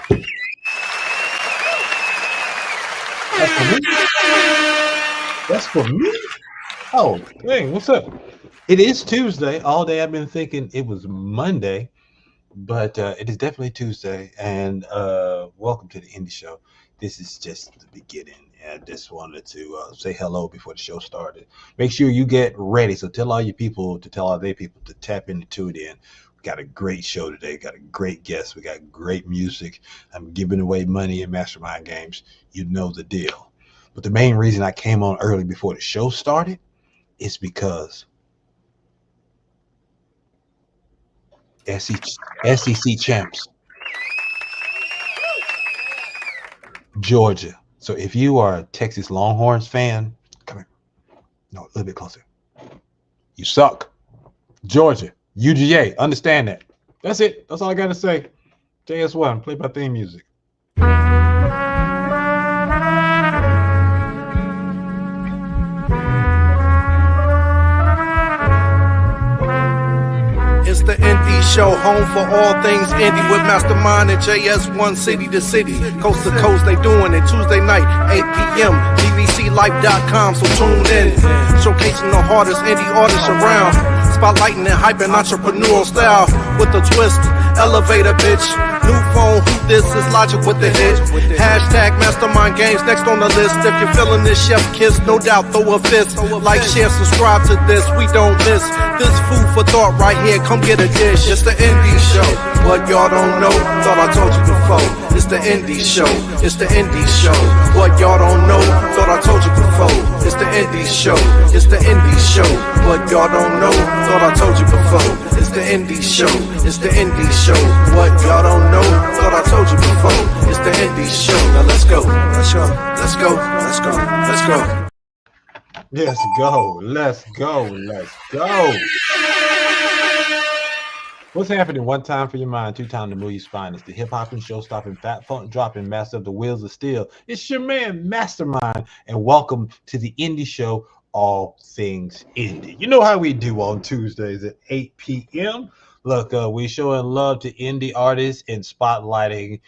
That's for me. That's for me. Oh, dang, what's up? It is Tuesday. All day I've been thinking it was Monday, but it is definitely Tuesday. And welcome to the Indie Show. This is just the beginning. I just wanted to say hello before the show started. Make sure you get ready. So tell all your people to tell all their people to tap in and tune in. We got a great show today. Got a great guest. We got great music. I'm giving away money in mastermind games. You know the deal. But the main reason I came on early before the show started is because SEC champs, Georgia. So if you are a Texas Longhorns fan, come here. No, a little bit closer. You suck. Georgia, UGA, understand that. That's it. That's all I got to say. JS1, play my theme music. It's the Indie Show, home for all things indie with Mastermind and JS1 city to city. Coast to coast, they doing it Tuesday night, 8 p.m. DVCLife.com, so tune in. Showcasing the hardest indie artists around. Spotlighting and hyping entrepreneurial style with a twist. Elevator, bitch. New phone, who this is Logic with the hit. Hashtag Mastermind Games next on the list. If you're feeling this chef kiss, no doubt throw a fist. Like, share, subscribe to this, we don't miss. This food for thought right here, come get a dish. It's the Indie Show, what y'all don't know, thought I told you before. It's the Indie Show, it's the Indie Show, what y'all don't know, thought I told you before. It's the Indie Show, it's the Indie Show, what y'all don't know, thought I told you before. It's the Indie Show, it's the Indie Show, what y'all don't know, thought I told you before. It's the Indie Show, now let's go, let's go, let's go, let's go, let's go. Let's go. Let's go. Let's go. What's happening? One time for your mind, two times to move your spine. It's the hip hopping, show stopping, fat funk dropping, master of the wheels of steel. It's your man, Mastermind, and welcome to the Indie Show, all things indie. You know how we do on Tuesdays at 8 p.m. Look, we're showing love to indie artists and spotlighting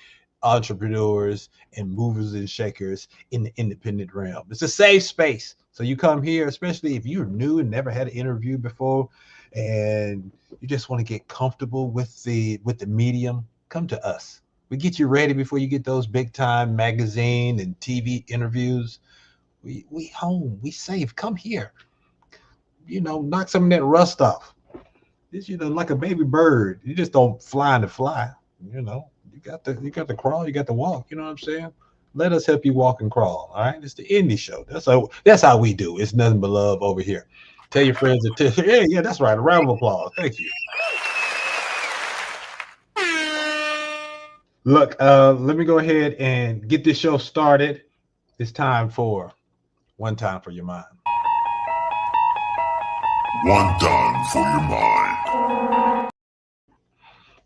entrepreneurs and movers and shakers in the independent realm. It's a safe space. So you come here, especially if you're new and never had an interview before, and you just want to get comfortable with the medium, come to us. We get you ready before you get those big time magazine and TV interviews. We home, we safe. Come here. You know, knock some of that rust off. It's, you know, like a baby bird. You just don't fly in the fly. You know, you got the crawl, you got the walk. You know what I'm saying? Let us help you walk and crawl. All right, it's the Indie Show. That's how we do. It's nothing but love over here. Tell your friends to yeah, that's right. A round of applause. Thank you. Look, let me go ahead and get this show started. It's time for One Time for Your Mind. One time for your mind.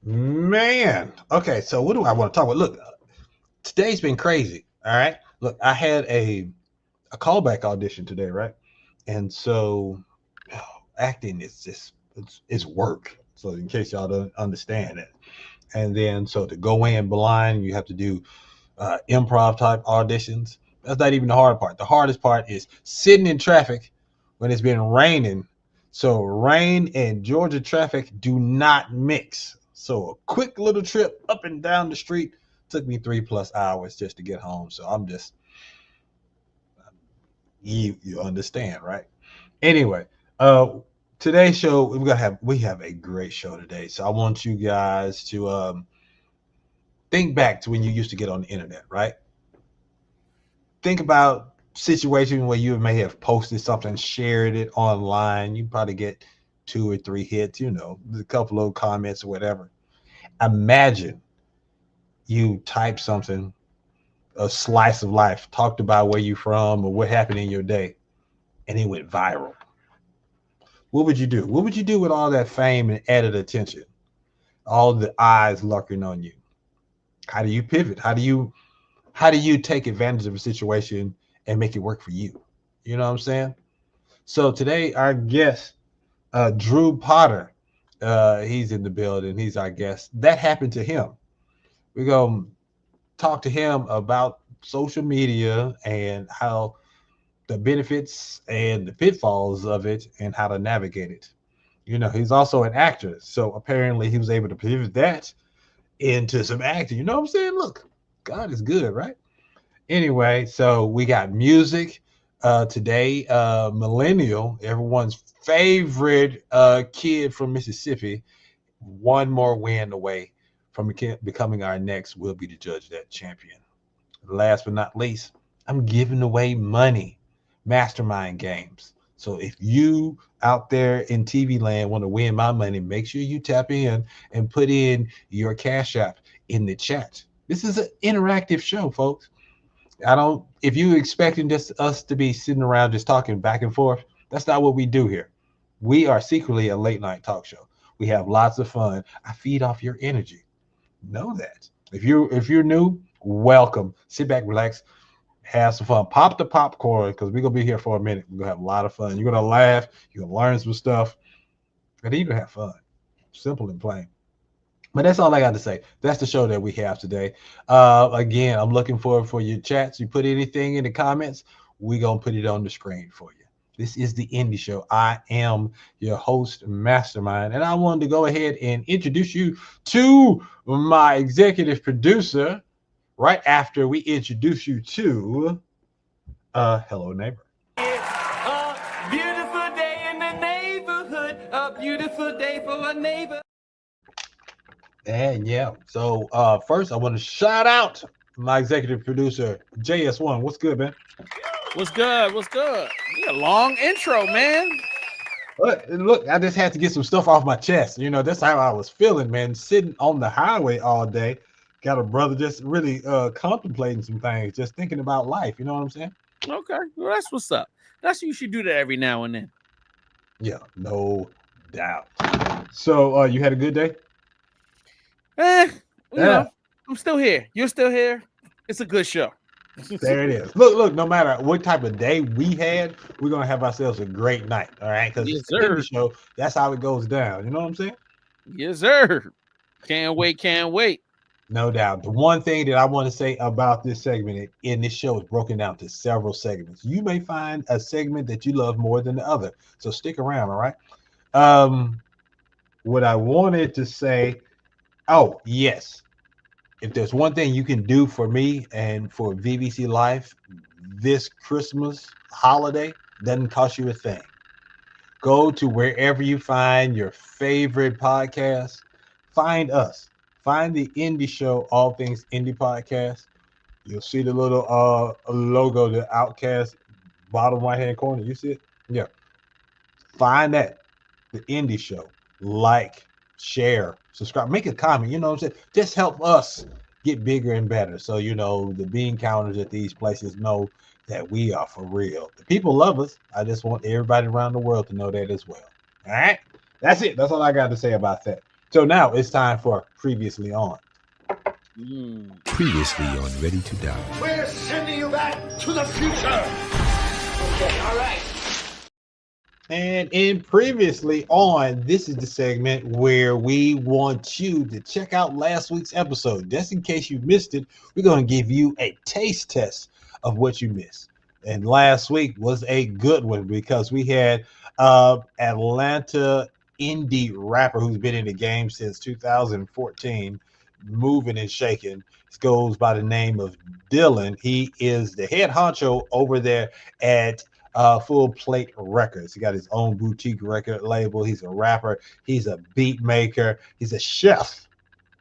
Man. Okay, so what do I want to talk about? Look, today's been crazy. All right. Look, I had a callback audition today, right? And so acting is just it's work. So in case y'all don't understand it. And then so to go in blind, you have to do improv type auditions. That's not even the hard part. The hardest part is sitting in traffic when it's been raining. So rain and Georgia traffic do not mix. So a quick little trip up and down the street took me 3+ hours just to get home. So I'm just, you understand, right? Anyway, today's show, we have a great show today. So I want you guys to think back to when you used to get on the internet, right? Think about situation where you may have posted something, shared it online. You probably get 2 or 3 hits, you know, a couple of comments or whatever. Imagine you type something, a slice of life, talked about where you're from or what happened in your day, and it went viral. What would you do? What would you do with all that fame and added attention? All the eyes lurking on you. How do you pivot? How do you take advantage of a situation and make it work for you? You know what I'm saying? So today our guest, Drew Potter, he's in the building. He's our guest. That happened to him. We're going to talk to him about social media and how the benefits and the pitfalls of it and how to navigate it. He's also an actor, so apparently he was able to pivot that into some acting. You know what I'm saying? Look, God is good, right? Anyway, so we got music today. Millennial, everyone's favorite kid from Mississippi, one more win away from becoming our next will be to judge that champion. Last but not least, I'm giving away money, mastermind games. So if you out there in TV land want to win my money, make sure you tap in and put in your Cash App in the chat. This is an interactive show, folks. If you expecting just us to be sitting around just talking back and forth, that's not what we do here. We are secretly a late night talk show. We have lots of fun. I feed off your energy. Know that. If you're new, welcome. Sit back, relax, have some fun. Pop the popcorn because we're gonna be here for a minute. We're gonna have a lot of fun. You're gonna laugh, you're gonna learn some stuff, and then you're gonna have fun. Simple and plain. But that's all I got to say. That's the show that we have today. Again, I'm looking forward for your chats. You put anything in the comments, we're going to put it on the screen for you. This is the Indie Show. I am your host, Mastermind, and I wanted to go ahead and introduce you to my executive producer right after we introduce you to Hello Neighbor. A beautiful day in the neighborhood, a beautiful day for a neighbor. And yeah, so first I want to shout out my executive producer, JS1. What's good, man? What's good? What's good? Yeah, long intro, man. But look, I just had to get some stuff off my chest. That's how I was feeling, man. Sitting on the highway all day. Got a brother just really contemplating some things, just thinking about life. You know what I'm saying? Okay, well, that's what's up. You should do that every now and then. Yeah, no doubt. So you had a good day? You know, I'm still here. You're still here. It's a good show. There it is. Look, no matter what type of day we had, we're gonna have ourselves a great night. All right, because Yes, it's the sir. Indie Show. That's how it goes down. You know what I'm saying? Yes, sir. Can't wait. No doubt. The one thing that I want to say about this segment in this show is broken down to several segments. You may find a segment that you love more than the other, so stick around. All right. What I wanted to say. Oh, yes. If there's one thing you can do for me and for VBC Life this Christmas holiday, doesn't cost you a thing. Go to wherever you find your favorite podcast. Find us. Find the Indie Show, All Things Indie Podcast. You'll see the little logo, the Outcast bottom right-hand corner. You see it? Yeah. Find that. The Indie Show. Like, share, subscribe, make a comment. You know what I'm saying? Just help us get bigger and better. So, the bean counters at these places know that we are for real. The people love us. I just want everybody around the world to know that as well. All right? That's it. That's all I got to say about that. So now it's time for Previously On. Previously on Ready to Die. We're sending you back to the future. Okay, all right. And in Previously On, this is the segment where we want you to check out last week's episode. Just in case you missed it, we're going to give you a taste test of what you missed. And last week was a good one because we had Atlanta indie rapper who's been in the game since 2014, moving and shaking. This goes by the name of Dylan. He is the head honcho over there at Full Plate Records. He got his own boutique record label. He's a rapper. He's a beat maker. He's a chef.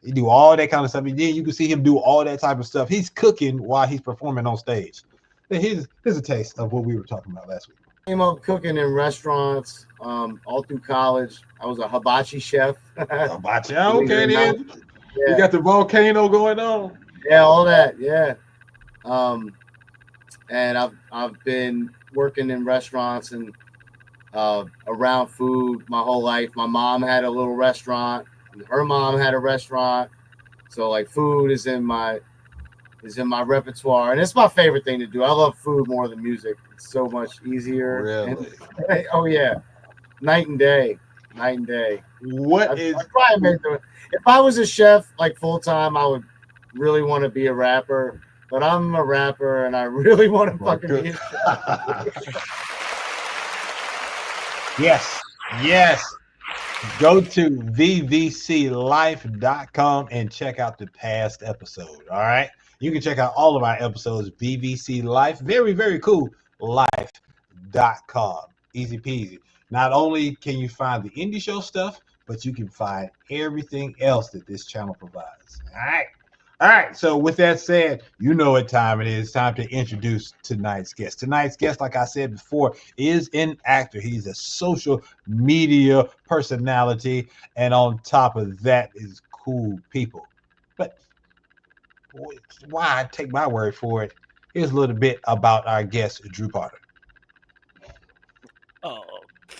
He do all that kind of stuff. And then you can see him do all that type of stuff. He's cooking while he's performing on stage. Here's a taste of what we were talking about last week. Came up cooking in restaurants all through college. I was a hibachi chef. Hibachi, okay then. Yeah. You got the volcano going on. Yeah, all that. Yeah. And I've been working in restaurants and around food my whole life. My mom had a little restaurant. Her mom had a restaurant. So like food is in my repertoire, and it's my favorite thing to do. I love food more than music. It's so much easier. Really? And, oh yeah, night and day. What is? If I was a chef like full time, I would really want to be a rapper, but I'm a rapper and I really want to fucking be a Yes. Go to vvclife.com and check out the past episode. All right. You can check out all of our episodes, VVC Life. Very, very cool. Life.com. Easy peasy. Not only can you find the indie show stuff, but you can find everything else that this channel provides. All right. So with that said, you know what time it is. Time to introduce tonight's guest. Tonight's guest, like I said before, is an actor. He's a social media personality. And on top of that is cool people. But why take my word for it? Here's a little bit about our guest, Drew Potter.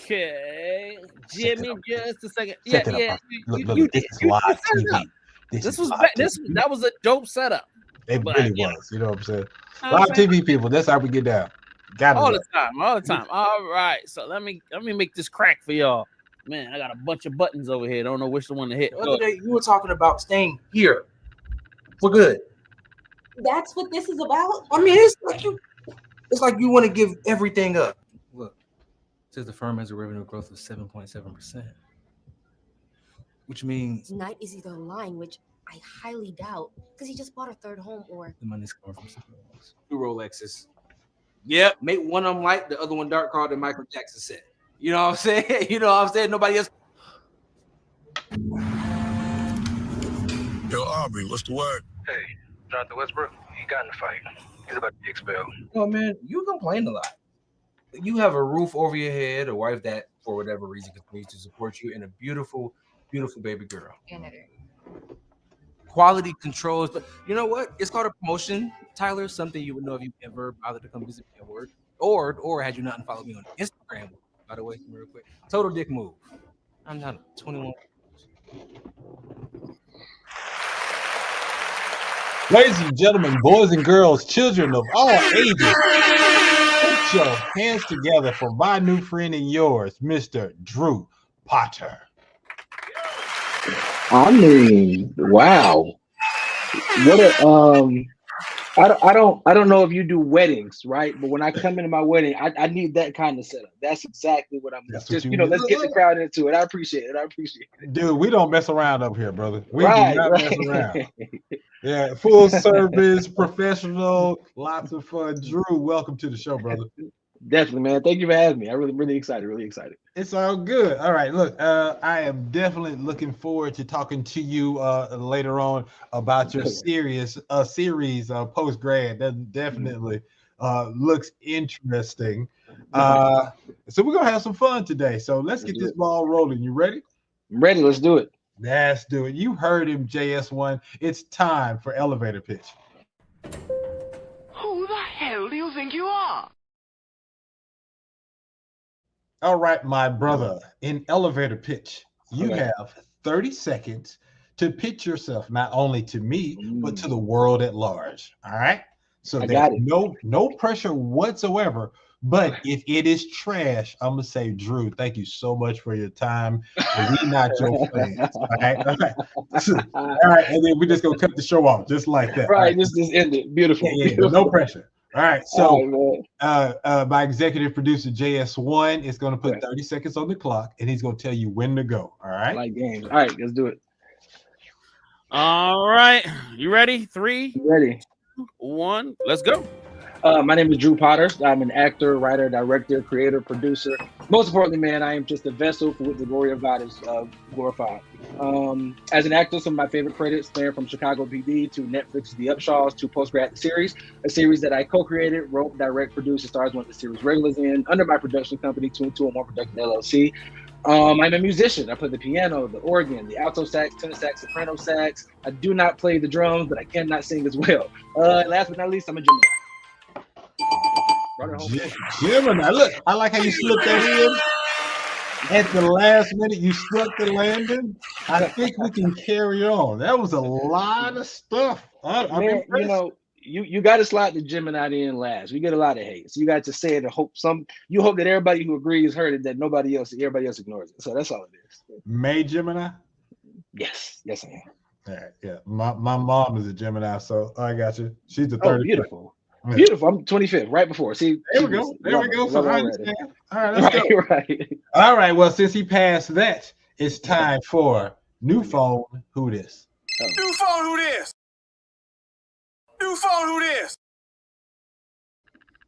Okay, Jimmy, just a second. Look, this is live TV. That was a dope setup. It really was. You know what I'm saying? Live TV people. That's how we get down. All the time. All right. So let me make this crack for y'all. Man, I got a bunch of buttons over here. Don't know which one to hit. The other day, you were talking about staying here for good. That's what this is about. I mean, it's like you want to give everything up. Look, it says the firm has a revenue growth of 7.7%, which means Knight is either lying, which I highly doubt, because he just bought a third home, or the money's coming from somewhere else. 2 Rolexes. Yep, make one of them light, the other one dark, called the Michael Jackson set. You know what I'm saying? Nobody else. Yo, Aubrey, what's the word? Hey, Jonathan Westbrook, he got in the fight. He's about to be expelled. Oh man, you complain a lot. You have a roof over your head, a wife that, for whatever reason, continues to support you, and a beautiful, beautiful baby girl. Quality controls, but you know what? It's called a promotion, Tyler. Something you would know if you ever bothered to come visit me at work, or had you not followed me on Instagram. By the way, real quick, total dick move. I'm not 21. Ladies and gentlemen, boys and girls, children of all ages, put your hands together for my new friend and yours, Mr. Drew Potter. I mean, wow. What a I don't know if you do weddings, right? But when I come into my wedding, I need that kind of setup. That's exactly what I'm That's just, what you let's get the crowd into it. I appreciate it. Dude, we don't mess around up here, brother. We Right, do not right. mess around. Yeah, full service, professional, lots of fun. Drew, welcome to the show, brother. Definitely, man. Thank you for having me. I'm really excited. It's all good. All right, look, I am definitely looking forward to talking to you later on about your series post grad. That definitely looks interesting. So we're gonna have some fun today. So let's get this ball rolling. You ready? I'm ready. Let's do it. Let's do it. You heard him, JS1. It's time for elevator pitch. Who the hell do you think you are? All right, my brother, in elevator pitch, you have 30 seconds to pitch yourself not only to me, but to the world at large. All right. So there's no pressure whatsoever. But if it is trash, I'm gonna say, Drew, thank you so much for your time. We not your fans. All right. All right. And then we're just gonna cut the show off just like that. Right. Just end it. Beautiful. Yeah, no pressure. All right, so my executive producer JS1 is going to put 30 seconds on the clock, and he's going to tell you when to go. All right, like games. All right, let's do it. All right, you ready? 3, ready, 1, let's go. My name is Drew Potter. I'm an actor, writer, director, creator, producer. Most importantly, man, I am just a vessel for which the glory of God is glorified. As an actor, some of my favorite credits span from Chicago PD to Netflix's The Upshaws to Postgrad Series, a series that I co-created, wrote, direct, produced, and stars one of the series regulars in under my production company, 2-2-1 Production LLC. I'm a musician. I play the piano, the organ, the alto sax, tenor sax, soprano sax. I do not play the drums, but I cannot sing as well. Last but not least, I'm a Gemini. Gemini, look, I like how you slipped that in at the last minute. You stuck the landing. I think we can carry on. That was a lot of stuff. Man, you know, you got to slide the Gemini in last. We get a lot of hate, so you got to say it and hope that everybody who agrees heard it, that everybody else ignores it. So that's all it is. May Gemini. Yes, I am. All right, yeah. My mom is a Gemini, so I got you. She's the Oh, 30th. beautiful. Yeah. Beautiful. I'm 25th, right before. See, There we go. There we go. So I already. understand. All right, let's go. Right. All right. Well, since he passed that, it's time for new phone. Who this? New phone, who this? New phone, who this?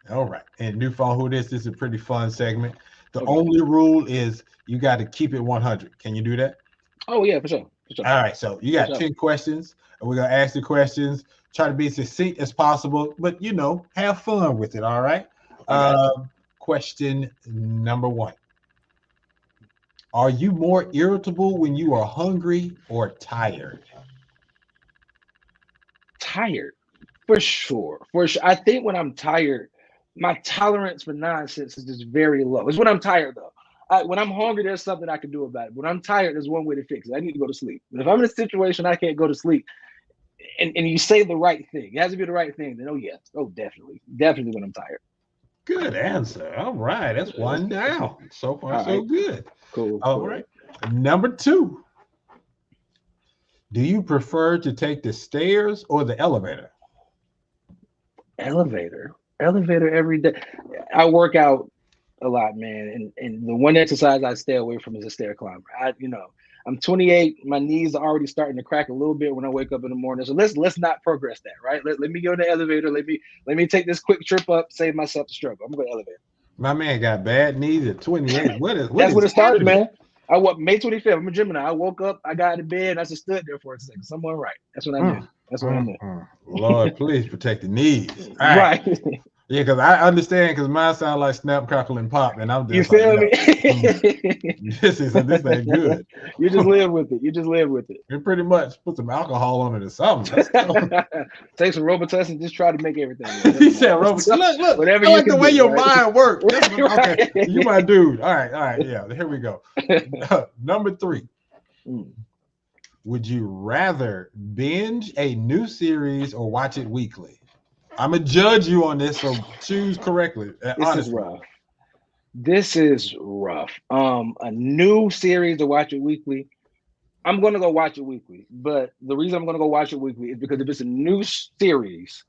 All right. And new phone. Who this? This is a pretty fun segment. The only rule is you got to keep it 100. Can you do that? Oh yeah, for sure. For sure. All right. So you got 10 questions, and we're gonna ask the questions. Try to be as succinct as possible, but have fun with it. All right. Question number 1. Are you more irritable when you are hungry or tired? Tired, for sure. For sure. I think when I'm tired, my tolerance for nonsense is just very low. It's when I'm tired though. When I'm hungry, there's something I can do about it. When I'm tired, there's one way to fix it. I need to go to sleep. But if I'm in a situation I can't go to sleep, and you say the right thing, it has to be the right thing, then definitely when I'm tired. Good answer. All right, that's one down. So far, so good. Cool. All right. Number 2. Do you prefer to take the stairs or the elevator? Elevator every day. I work out a lot, man, and the one exercise I stay away from is a stair climber. I'm 28. My knees are already starting to crack a little bit when I wake up in the morning. So let's not progress that, right? Let me go to the elevator. Let me take this quick trip up, save myself the struggle. I'm going to elevator. My man got bad knees at 28. That's when it started, man. May 25th. I'm a Gemini. I woke up, I got out of bed, and I just stood there for a second. Someone right. That's what I knew. That's what I knew. Lord, please protect the knees. All right. Yeah, because I understand, because mine sound like snap, crackle, and pop, and I'm just you feel me? This ain't good. You just live with it. You pretty much put some alcohol on it or something. Take some Robitussin and just try to make everything. He said Robitussin. Look, whatever I like the way do, your right? mind works. Okay, you my dude. All right, yeah, here we go. Number 3. Would you rather binge a new series or watch it weekly? I'm gonna judge you on this, so choose correctly. This is rough. A new series to watch it weekly. I'm gonna go watch it weekly, but the reason I'm gonna go watch it weekly is because if it's a new series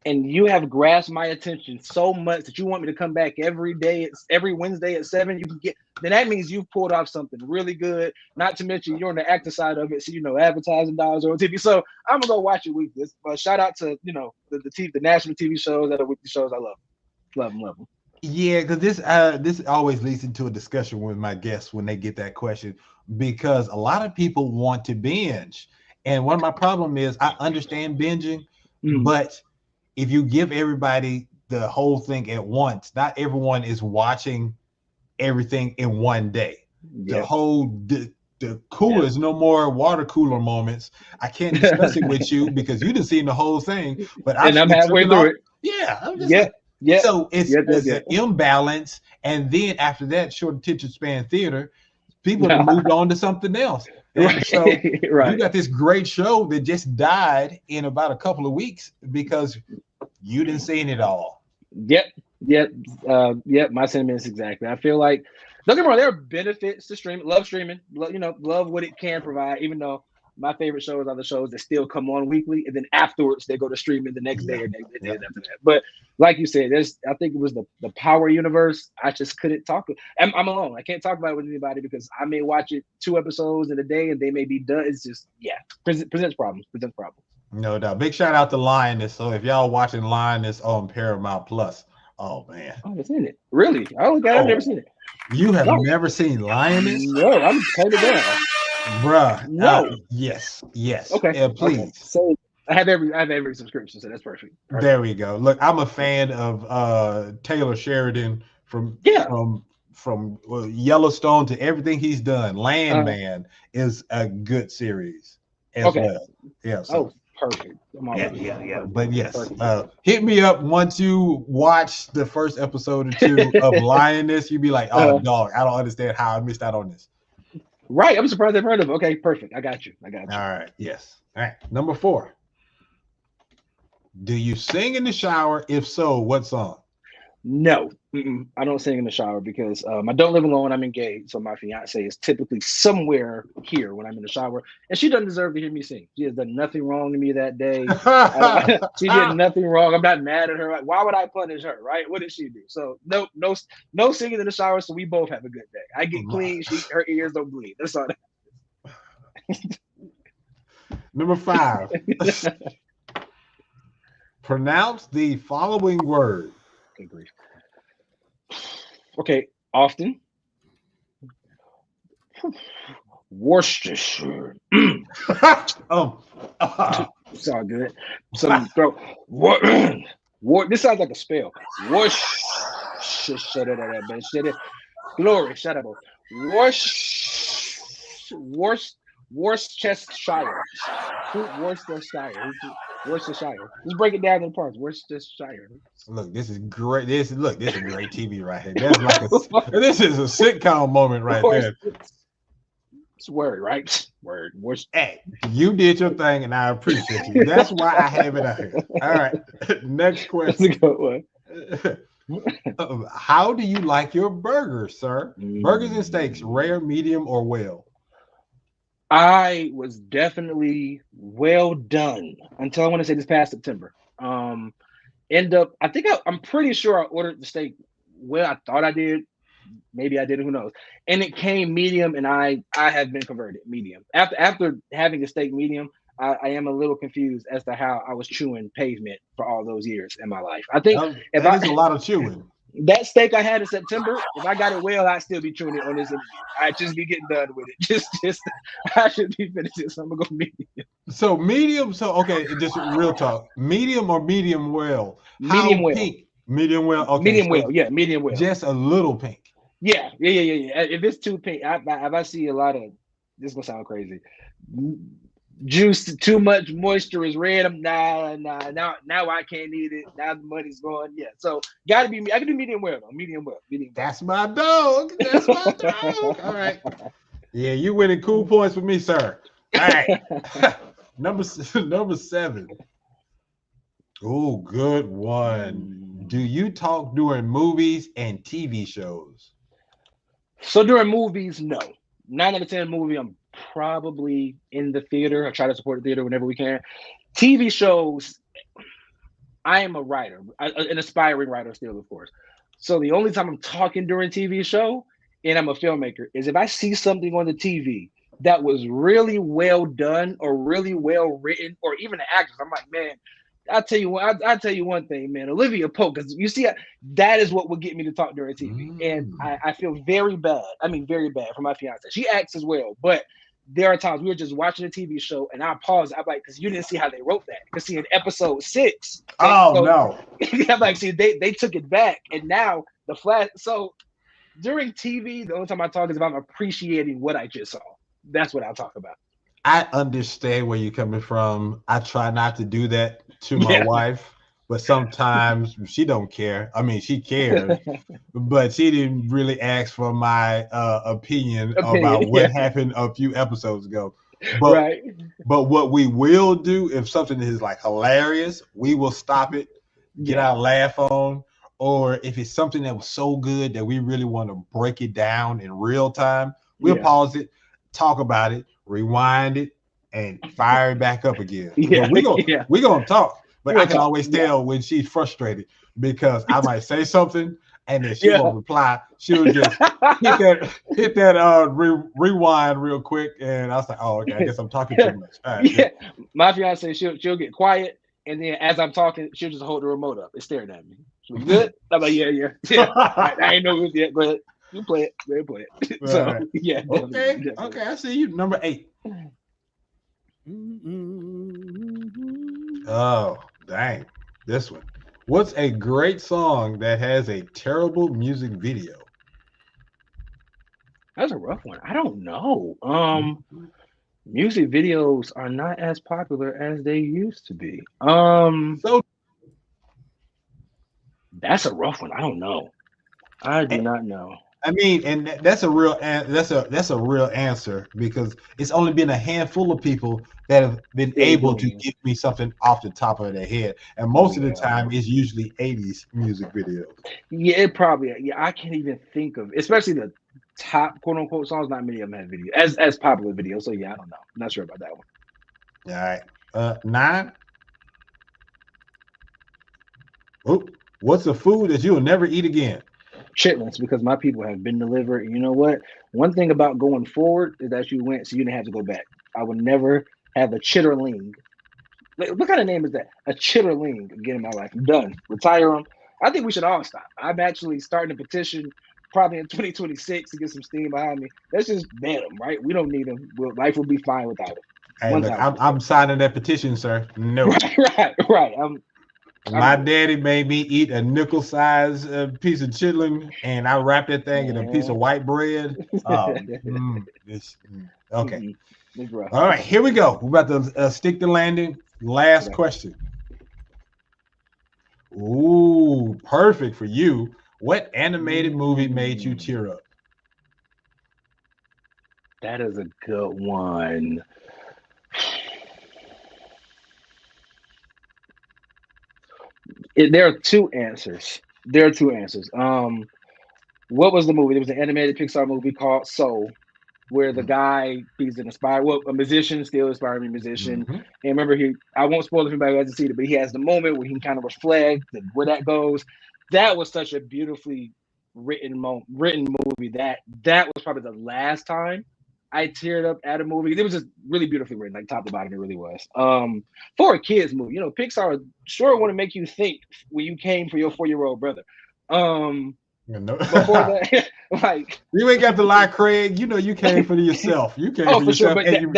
and you have grasped my attention so much that you want me to come back every day, every Wednesday at 7, then that means you've pulled off something really good. Not to mention you're on the actor side of it, so advertising dollars on TV. So I'm gonna go watch it weekly. Shout out to the national TV shows that are weekly shows. I love them. Yeah, because this always leads into a discussion with my guests when they get that question, because a lot of people want to binge, and one of my problem is I understand binging, but if you give everybody the whole thing at once, not everyone is watching everything in one day. The cooler is no more water cooler moments. I can't discuss it with you because you didn't see the whole thing, but I'm halfway through it. Yeah, I'm just so it's an imbalance, and then after that, short attention span theater, people have moved on to something else. And so you got this great show that just died in about a couple of weeks because you didn't see it all. Yep. My sentiments exactly. I feel like, don't get me wrong, there are benefits to streaming. Love streaming. Love what it can provide. Even though my favorite shows are the shows that still come on weekly, and then afterwards they go to streaming the next day or next day after that. But like you said, I think it was the Power universe. I just couldn't talk. I'm alone. I can't talk about it with anybody because I may watch it 2 episodes in a day and they may be done. It's just presents problems. No doubt. Big shout out to Lioness. So if y'all watching Lioness on Paramount Plus, oh man, I've seen it. Really? I've never seen it. You have never seen Lioness? No, I'm kind of down. Bruh. No. Yes. Okay. Please. Okay. So I have every subscription, so that's perfect. There we go. Look, I'm a fan of Taylor Sheridan from Yellowstone to everything he's done. Landman is a good series as well. Yeah. So. Perfect. Yeah. But yes, hit me up once you watch the first episode or 2 of Lioness. You'd be like, oh, dog, I don't understand how I missed out on this. Right. I'm surprised I've heard of it. Okay, perfect. I got you. All right. Yes. All right. Number 4. Do you sing in the shower? If so, what song? No, I don't sing in the shower because I don't live alone. I'm engaged, so my fiance is typically somewhere here when I'm in the shower, and she doesn't deserve to hear me sing. She has done nothing wrong to me that day. She did nothing wrong. I'm not mad at her. Like, why would I punish her? Right? What did she do? So no singing in the shower. So we both have a good day. I get clean. Her ears don't bleed. That's all. Number 5. Pronounce the following word. Good grief. Okay, often. Worcestershire. It's all good. Some throat. This sounds like a spell. Worcestershire. Glory. Shut up. Worcestershire. Worcestershire. Let's break it down in parts. Worcestershire. Look, this is great. This is great TV right here. That's like this is a sitcom moment right there. It's word, right? Word. Hey, you did your thing, and I appreciate you. That's why I have it out here. All right. Next question. That's a good one. How do you like your burgers, sir? Burgers and steaks, rare, medium, or well? I was definitely well done until I want to say this past September. I'm pretty sure I ordered the steak. Well, I thought I did. Maybe I didn't. Who knows? And it came medium, and I have been converted medium. After having a steak medium, I am a little confused as to how I was chewing pavement for all those years in my life. I think that is a lot of chewing. That steak I had in September, if I got it well, I'd still be chewing it on this interview. I'd just be getting done with it. Just I should be finishing. So I'm gonna go medium. So medium. So okay, just real talk. Medium or medium well? Medium well. Pink? Medium well. Okay. Medium well. Yeah, medium well. Just a little pink. Yeah. If it's too pink, if I see a lot of this, is gonna sound crazy. Juice, too much moisture is red. I'm now I can't eat it. Now the money's gone. Yeah, so gotta be. I can do medium well though. Medium well. That's my dog. That's my dog. All right. Yeah, you winning cool points with me, sir. All right. number 7. Oh, good one. Do you talk during movies and TV shows? So during movies, no. 9 out of 10 movie, I'm probably in the theater. I try to support the theater whenever we can. TV shows, I am a writer, an aspiring writer still, of course. So the only time I'm talking during TV show, and I'm a filmmaker, is if I see something on the TV that was really well done or really well written, or even the actors, I'm like, man, I'll tell you one thing, man. Olivia Pope, because you see, that is what would get me to talk during TV. And I feel very bad. I mean, very bad for my fiance. She acts as well, but there are times we were just watching a TV show and I paused. I'm like, because you didn't see how they wrote that. Because see, in episode 6. No. I'm like, see, they took it back. And now the flash. So during TV, the only time I talk is about appreciating what I just saw. That's what I'll talk about. I understand where you're coming from. I try not to do that to my wife, but sometimes she don't care. I mean, she cares, but she didn't really ask for my opinion about what happened a few episodes ago. But but what we will do, if something is like hilarious, we will stop it, get our laugh on, or if it's something that was so good that we really want to break it down in real time, we'll pause it, talk about it, rewind it, and fire it back up again. We're gonna talk, but I can always tell when she's frustrated because I might say something and then she won't reply. She'll just hit that rewind real quick, and I was like, oh, okay, I guess I'm talking too much. All right, my fiance, she'll get quiet, and then as I'm talking, she'll just hold the remote up and staring at me. She'll be good. I'm like, yeah. I ain't know it yet, but you play it. They play it. So right. Okay, I see you. Number 8. Oh, dang. This one. What's a great song that has a terrible music video? That's a rough one. I don't know. Music videos are not as popular as they used to be. So that's a rough one. I don't know. I do not know. I mean, and that's a real answer because it's only been a handful of people that have been able to give me something off the top of their head, and most of the time it's usually 80s music videos. Yeah, it probably. Yeah, I can't even think of, especially the top quote unquote songs. Not many of them have video as popular videos. So yeah, I don't know. I'm not sure about that one. All right, 9. Oh, what's a food that you'll never eat again? Chitlins, because my people have been delivered. And you know what? One thing about going forward is that you went, so you didn't have to go back. I would never have a chitterling. What kind of name is that? A chitterling again in my life. I'm done. Retire them. I think we should all stop. I'm actually starting a petition probably in 2026 to get some steam behind me. Let's just ban them, right? We don't need them. Life will be fine without it. Hey, look, I'm signing that petition, sir. No. Right. My daddy made me eat a nickel-sized piece of chitlin, and I wrapped that thing in a piece of white bread. Okay. All right, here we go. We're about to stick the landing. Last question. Ooh, perfect for you. What animated movie made you tear up? That is a good one. There are two answers. What was the movie? There was an animated Pixar movie called Soul, where the guy, he's an a musician, still aspiring musician. And remember, I won't spoil it if anybody hasn't seen it, but he has the moment where he can kind of reflect where that goes. That was such a beautifully written movie that was probably the last time I teared up at a movie. It was just really beautifully written, like top to bottom. It really was. For a kids movie, Pixar sure want to make you think when you came for your 4-year-old brother. Before that, like you ain't got to lie, Craig. You came for yourself. You came for yourself, sure, and you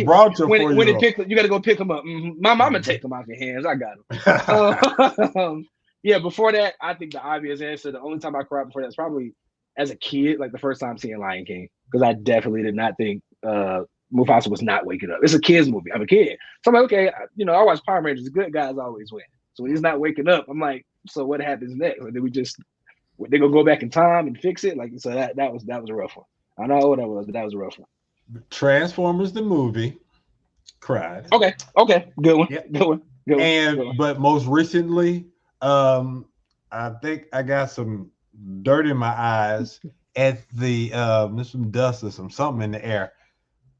brought your 4-year-old. When you got to go pick him up. My mama take him out your hands. I got him. Yeah, before that, I think the obvious answer, the only time I cried before that is probably as a kid, like the first time seeing Lion King, because I definitely did not think Mufasa was not waking up. It's a kid's movie. I'm a kid. So I'm like, okay, I watch Power Rangers. The good guys always win. So when he's not waking up, I'm like, so what happens next? Or did they gonna go back in time and fix it? Like, so that was a rough one. I don't know what that was, but that was a rough one. Transformers the movie, cried. Okay, good one. Yep. Good one. But most recently, I think I got some dirt in my eyes at there's some dust or something in the air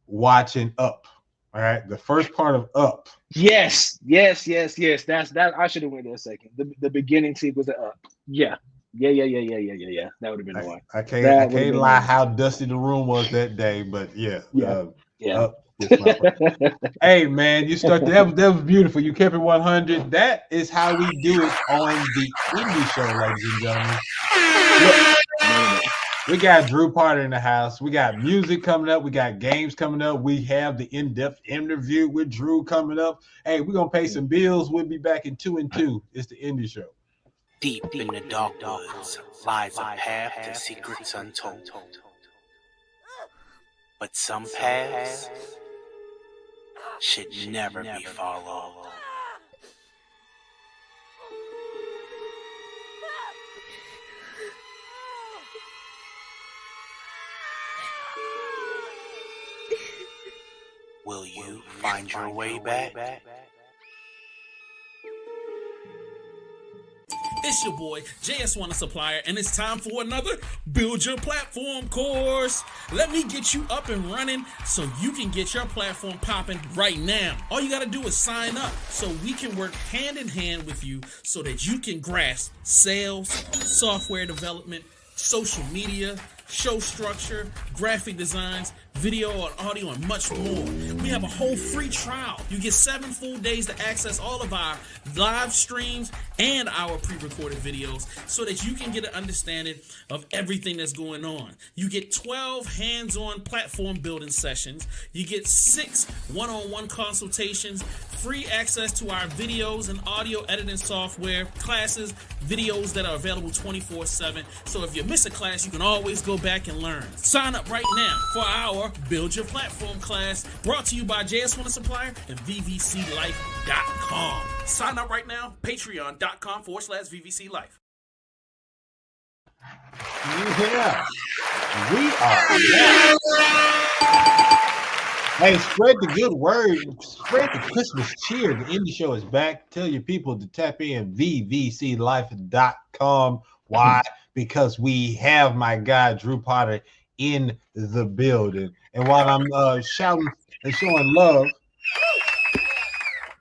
watching Up. All right, the first part of Up. Yes. That's that. I should have went there a second. The beginning sequence of Up. Yeah. That would have been the one. I can't lie how dusty the room was that day, but yeah. Up. Hey man, you start that was beautiful. You kept it 100. That is how we do it on the indie show, ladies and gentlemen. Look, we got Drew Potter in the house. We got music coming up. We got games coming up. We have the in-depth interview with Drew coming up. Hey, we're gonna pay some bills. We'll be back in 2 and 2. It's the indie show. Deep in the dark woods lies a path to secrets untold. But some paths should never be followed. Will you find your way back? It's your boy, JS1 Supplier, and it's time for another Build Your Platform course. Let me get you up and running so you can get your platform popping right now. All you got to do is sign up so we can work hand in hand with you so that you can grasp sales, software development, social media, show structure, graphic designs, video and audio, and much more. We have a whole free trial. You get 7 full days to access all of our live streams and our pre-recorded videos so that you can get an understanding of everything that's going on. You get 12 hands-on platform building sessions. You get 6 one-on-one consultations, free access to our videos and audio editing software, classes, videos that are available 24/7. So if you miss a class, you can always go back and learn. Sign up right now for our Build Your Platform class, brought to you by JS1 Supplier and VVCLife.com. Sign up right now, patreon.com/VVCLife. Yeah, we are back. Hey, spread the good word. Spread the Christmas cheer. The indie show is back. Tell your people to tap in vvclife.com. Why? Because we have my guy Drew Potter in the building. And while I'm shouting and showing love,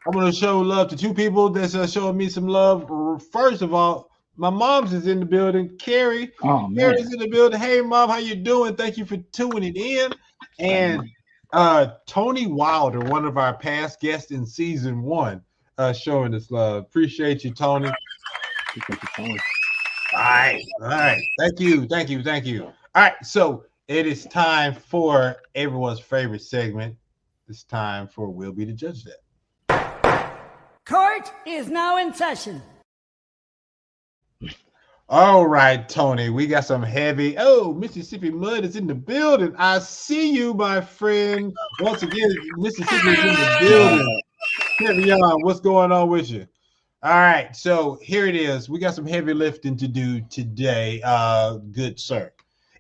I'm going to show love to two people that's showing me some love. First of all, my mom's is in the building. Carrie. Oh, man. Carrie's in the building. Hey, Mom, how you doing? Thank you for tuning in. And Tony Wilder, one of our past guests in season 1, showing us love. Appreciate you, Tony. All right. Thank you. All right, so it is time for everyone's favorite segment. It's time for We'll Be the Judge That. Court is now in session. All right, Tony, we got some heavy. Oh, Mississippi Mud is in the building. I see you, my friend. Once again, Mississippi is in the building. Carry on. What's going on with you? All right, so here it is. We got some heavy lifting to do today, good sir.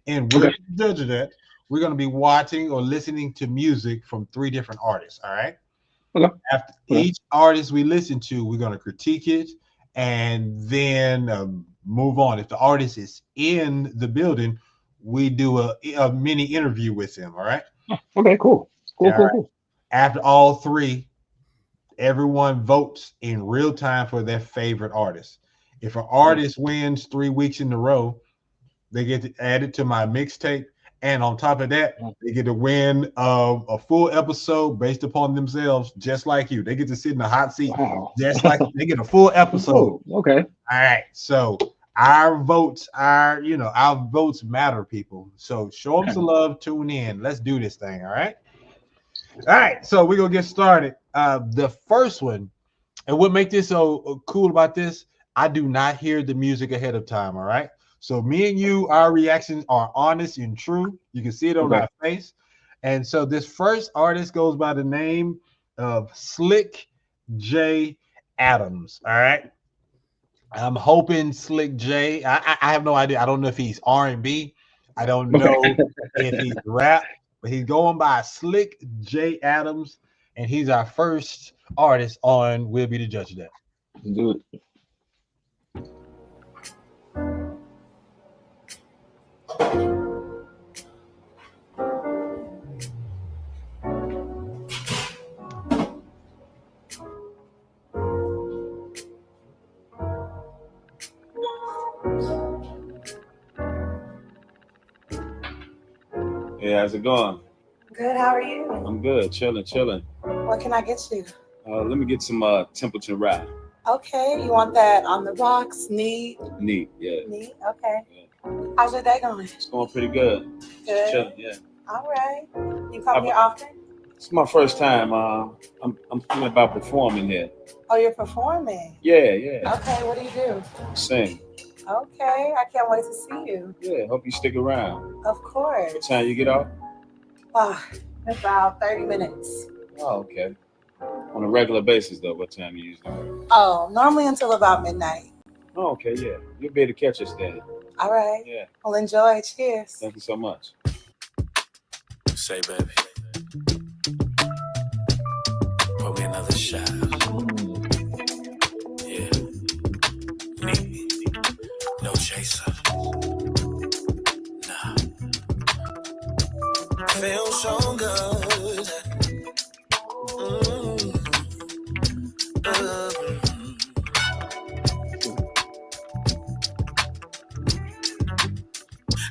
And we're judging that. We're going to be watching or listening to music from 3 different artists. All right. After each artist we listen to, we're going to critique it and then move on. If the artist is in the building, we do a mini interview with them. All right. Okay, cool. Cool. After all 3, everyone votes in real time for their favorite artist. If an artist wins 3 weeks in a row, they get to add it to my mixtape. And on top of that, they get to win a full episode based upon themselves, just like you. They get to sit in the hot seat, just like they get a full episode. Okay. All right. So our votes matter, people. So show them some love, tune in. Let's do this thing. All right. All right. So we're going to get started. The first one, and what makes this so cool about this, I do not hear the music ahead of time. All right. So me and you, our reactions are honest and true. You can see it on our face. And so this first artist goes by the name of Slique J. Adams. All right. I'm hoping Slique J. I have no idea. I don't know if he's R&B. I don't know if he's rap, but he's going by Slique J. Adams. And he's our first artist on We'll Be the Judge of That. Do it. Hey, how's it going? Good, how are you? I'm good, chilling. What can I get you? Let me get some Templeton Rye. Okay, you want that on the rocks, neat? Neat, yeah. Neat, okay. Yeah. How's your day going? It's going pretty good. Good. Chilling, yeah. All right. You come here often? It's my first time. I'm thinking about performing here. Oh, you're performing? Yeah. Okay, what do you do? Sing. Okay, I can't wait to see you. Yeah, hope you stick around. Of course. What time you get off? About 30 minutes. Oh, okay. On a regular basis, though, what time you usually work? Oh, normally until about midnight. Oh, okay, yeah. You'll be able to catch us then. All right. Yeah. Well, enjoy. Cheers. Thank you so much. Say, baby, pour me another shot. Yeah. Need me. No chaser. Nah. Feel so good.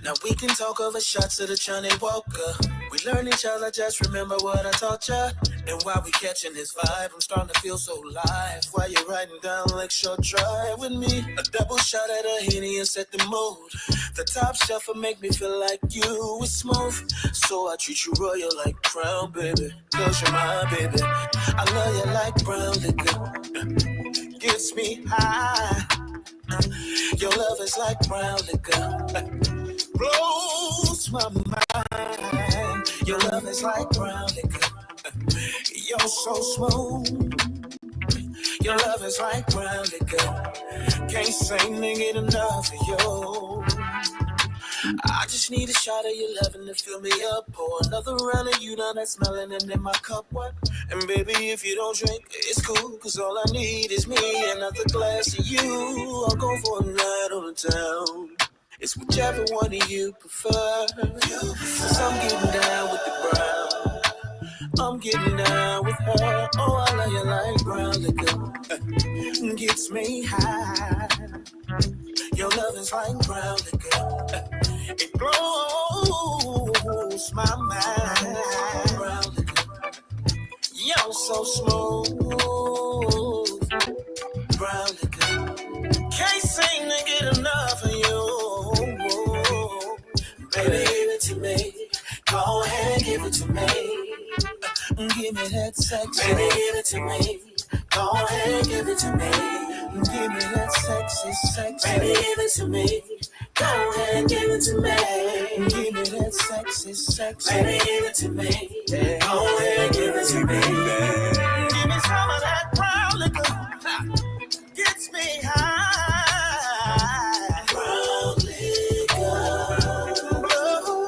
Now we can talk over shots of the Johnny Walker. We learn each other, just remember what I taught ya. And while we catching this vibe, I'm starting to feel so live. While you're riding down Lakeshore Drive with me, a double shot at a Henny and set the mood. The top shelf will make me feel like you is smooth. So I treat you royal like crown, baby. Cause you're my baby. I love you like brown liquor. Gets me high. Your love is like brown liquor. Blows my mind. Your love is like brown liquor. You're so smooth. Your love is like brown liquor. Can't say nigga enough of you. I just need a shot of your loving to fill me up. Pour another round of you down that smelling and in my cup. What? And baby, if you don't drink, it's cool. Cause all I need is me, another glass of you. I'll go for a night on the town. It's whichever one of you prefer. Cause I'm getting down with the brown. I'm getting down with her. Oh, I love you like brown liquor. Gets me high. Your love is like brown liquor. It blows my mind. Brown liquor. You're so smooth. Brown liquor. Can't seem to get enough of you. Baby, give it to me. Go ahead and give it to me. Give me that sex. Baby, give it to me. Go ahead and give it to me. Give me that sexy sex. Baby, give it to me. Go ahead and give it to me. Give me that sexy sex. Baby, give it to me. Go ahead and give it to me. Give me some of that brown liquor. Gets me high. Brown liquor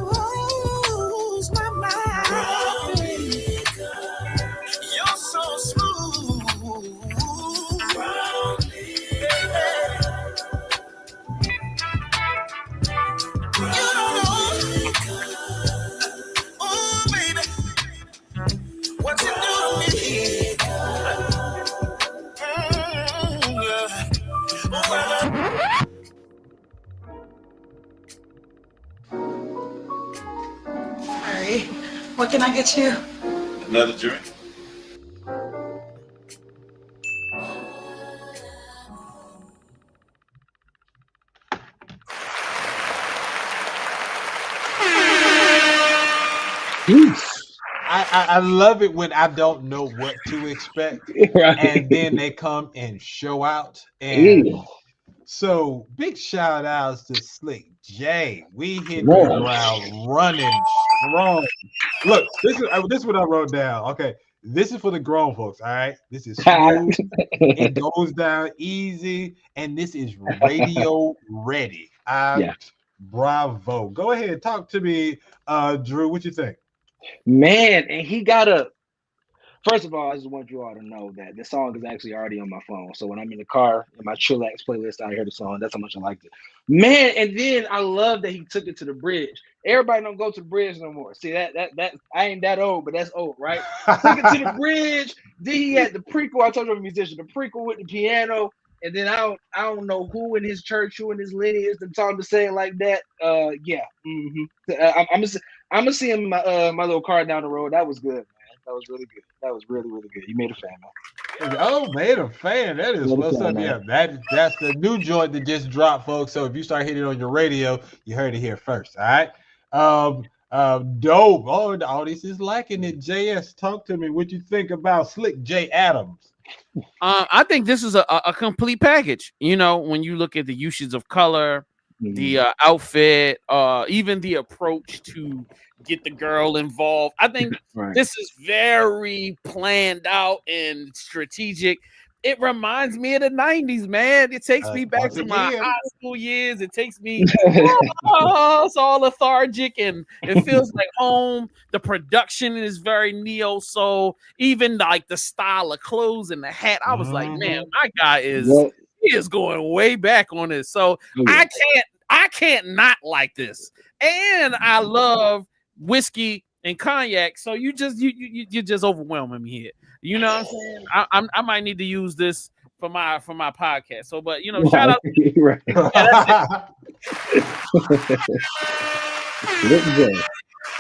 blows my mind. Brown liquor, you're so smooth. Brown liquor, you don't know. Oh baby, what you do to me? Sorry. What can I get you? Another drink. I love it when I don't know what to expect, Right. and then they come and show out. And Ew. so big shout outs to Slique J. We hit the Right. ground running strong. Look, this is what I wrote down. Okay, this is for the grown folks. All right, this is smooth. It goes down easy, and this is radio ready. Yeah. Bravo. Go ahead, talk to me, Drew. What you think? Man, and he got a. First of all, I just want you all to know that the song is actually already on my phone. So when I'm in the car in my chillax playlist, I hear the song. That's how much I liked it. Man, and then I love that he took it to the bridge. Everybody don't go to the bridge no more. See that I ain't that old, but that's old, right? Took it to the bridge. Then he had the prequel. I told you I'm a musician. The prequel with the piano. And then I don't know who in his church, who in his lineage that taught him to say it like that. Yeah. I'm gonna see him my little car down the road. That was good, man. That was really good. That was really, really good. You made a fan, man. Oh, made a fan. That is what's up. Yeah, that's the new joint that just dropped, folks. So if you start hitting it on your radio, you heard it here first. All right. Dope. Oh, this is liking it. JS, talk to me. What you think about Slique J Adams? I think this is a complete package. You know, when you look at the usage of color, the outfit, even the approach to get the girl involved. I think this is very planned out and strategic. It reminds me of the 90s, man. It takes me back to my high school years. It takes me, it's all lethargic and it feels like home. The production is very neo soul. Even like the style of clothes and the hat. I was like, man, my guy he is going way back on this. So I can't not like this. And I love whiskey and cognac. So you're just overwhelming me here. You know what I'm saying? I might need to use this for my podcast. So, but you know, shout out. Right.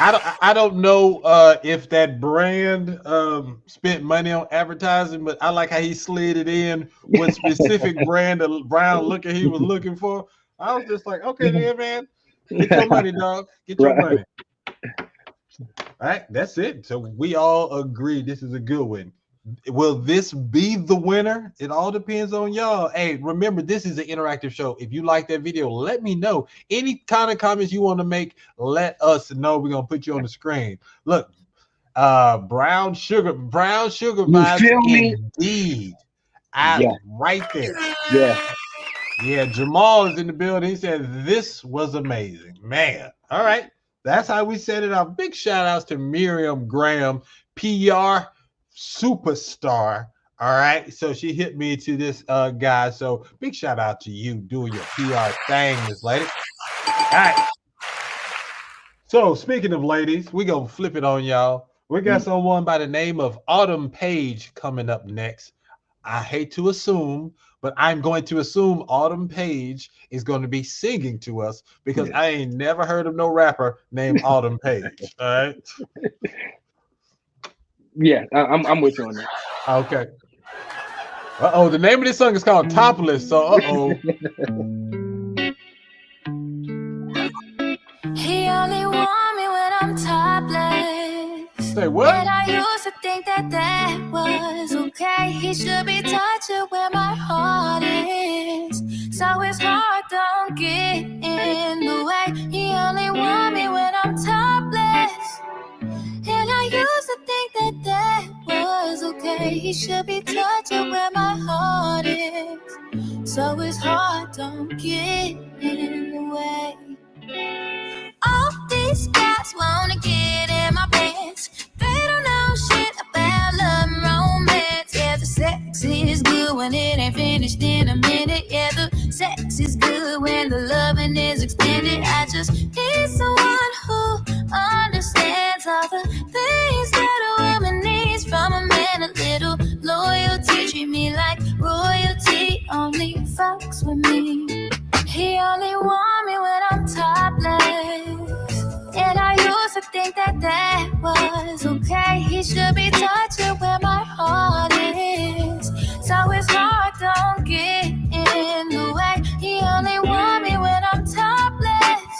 I don't know if that brand spent money on advertising, but I like how he slid it in what specific brand of brown looker he was looking for. I was just like, okay, then, man, get your money, dog. Get your money. All right, that's it. So we all agree this is a good one. Will this be the winner? It all depends on y'all. Hey, remember, this is an interactive show. If you like that video, let me know. Any kind of comments you want to make, let us know. We're gonna put you on the screen. Look, brown sugar vibes indeed. Right there. Yeah. Yeah, Jamal is in the building. He said this was amazing, man. All right, that's how we set it up. Big shout outs to Miriam Graham, PR superstar. All right, so she hit me to this guy. So big shout out to you doing your PR thing, Miss Lady. All right. So speaking of ladies, we gonna flip it on y'all. We got someone by the name of Autumn Paige coming up next. I hate to assume, but I'm going to assume Autumn Paige is going to be singing to us because I ain't never heard of no rapper named Autumn Paige. All right. Yeah, I'm with you on that. Okay. The name of this song is called Topless. So He only want me when I'm topless. Say what? And I used to think that was okay. He should be touching where my heart is. So his heart don't get in the way. He only want me when I'm topless. And I used to think that was okay. He should be touching where my heart is. So his heart don't get in the way. All these guys wanna get in my pants. They don't know shit about love and romance. Yeah, the sex is good when it ain't finished in a minute. Yeah, the sex is good when the loving is extended. I just need someone who understands all the things that a woman needs from a man. A little loyalty, treat me like royalty. Only fucks with me. He only want me when I'm topless. And I used to think that was okay. He should be touching where my heart is. So his heart don't get in the way. He only want me when I'm topless.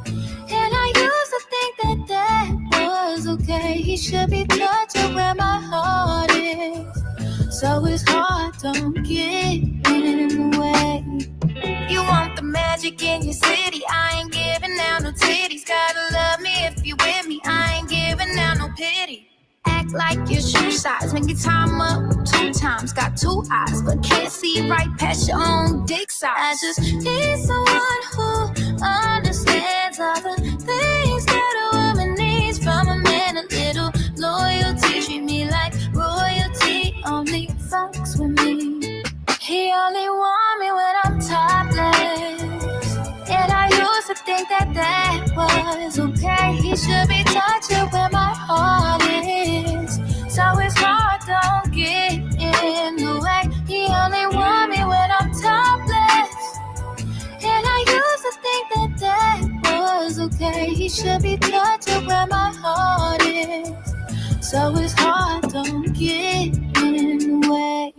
And I used to think that was okay. He should be touching where my heart is. So his heart don't get in the way. You want the magic in your city, I ain't giving out no titties. Gotta love me if you with me, I ain't giving out no pity. Act like your shoe size, make your time up 2 times. Got 2 eyes, but can't see right past your own dick size. I just need someone who understands all the things that a woman needs from a man. A little loyalty, treat me like royalty. Only fucks with me. He only want me when I'm topless. And I used to think that was okay. He should be touching where my heart is. So his heart don't get in the way. He only want me when I'm topless. And I used to think that was okay. He should be touching where my heart is. So his heart don't get in the way.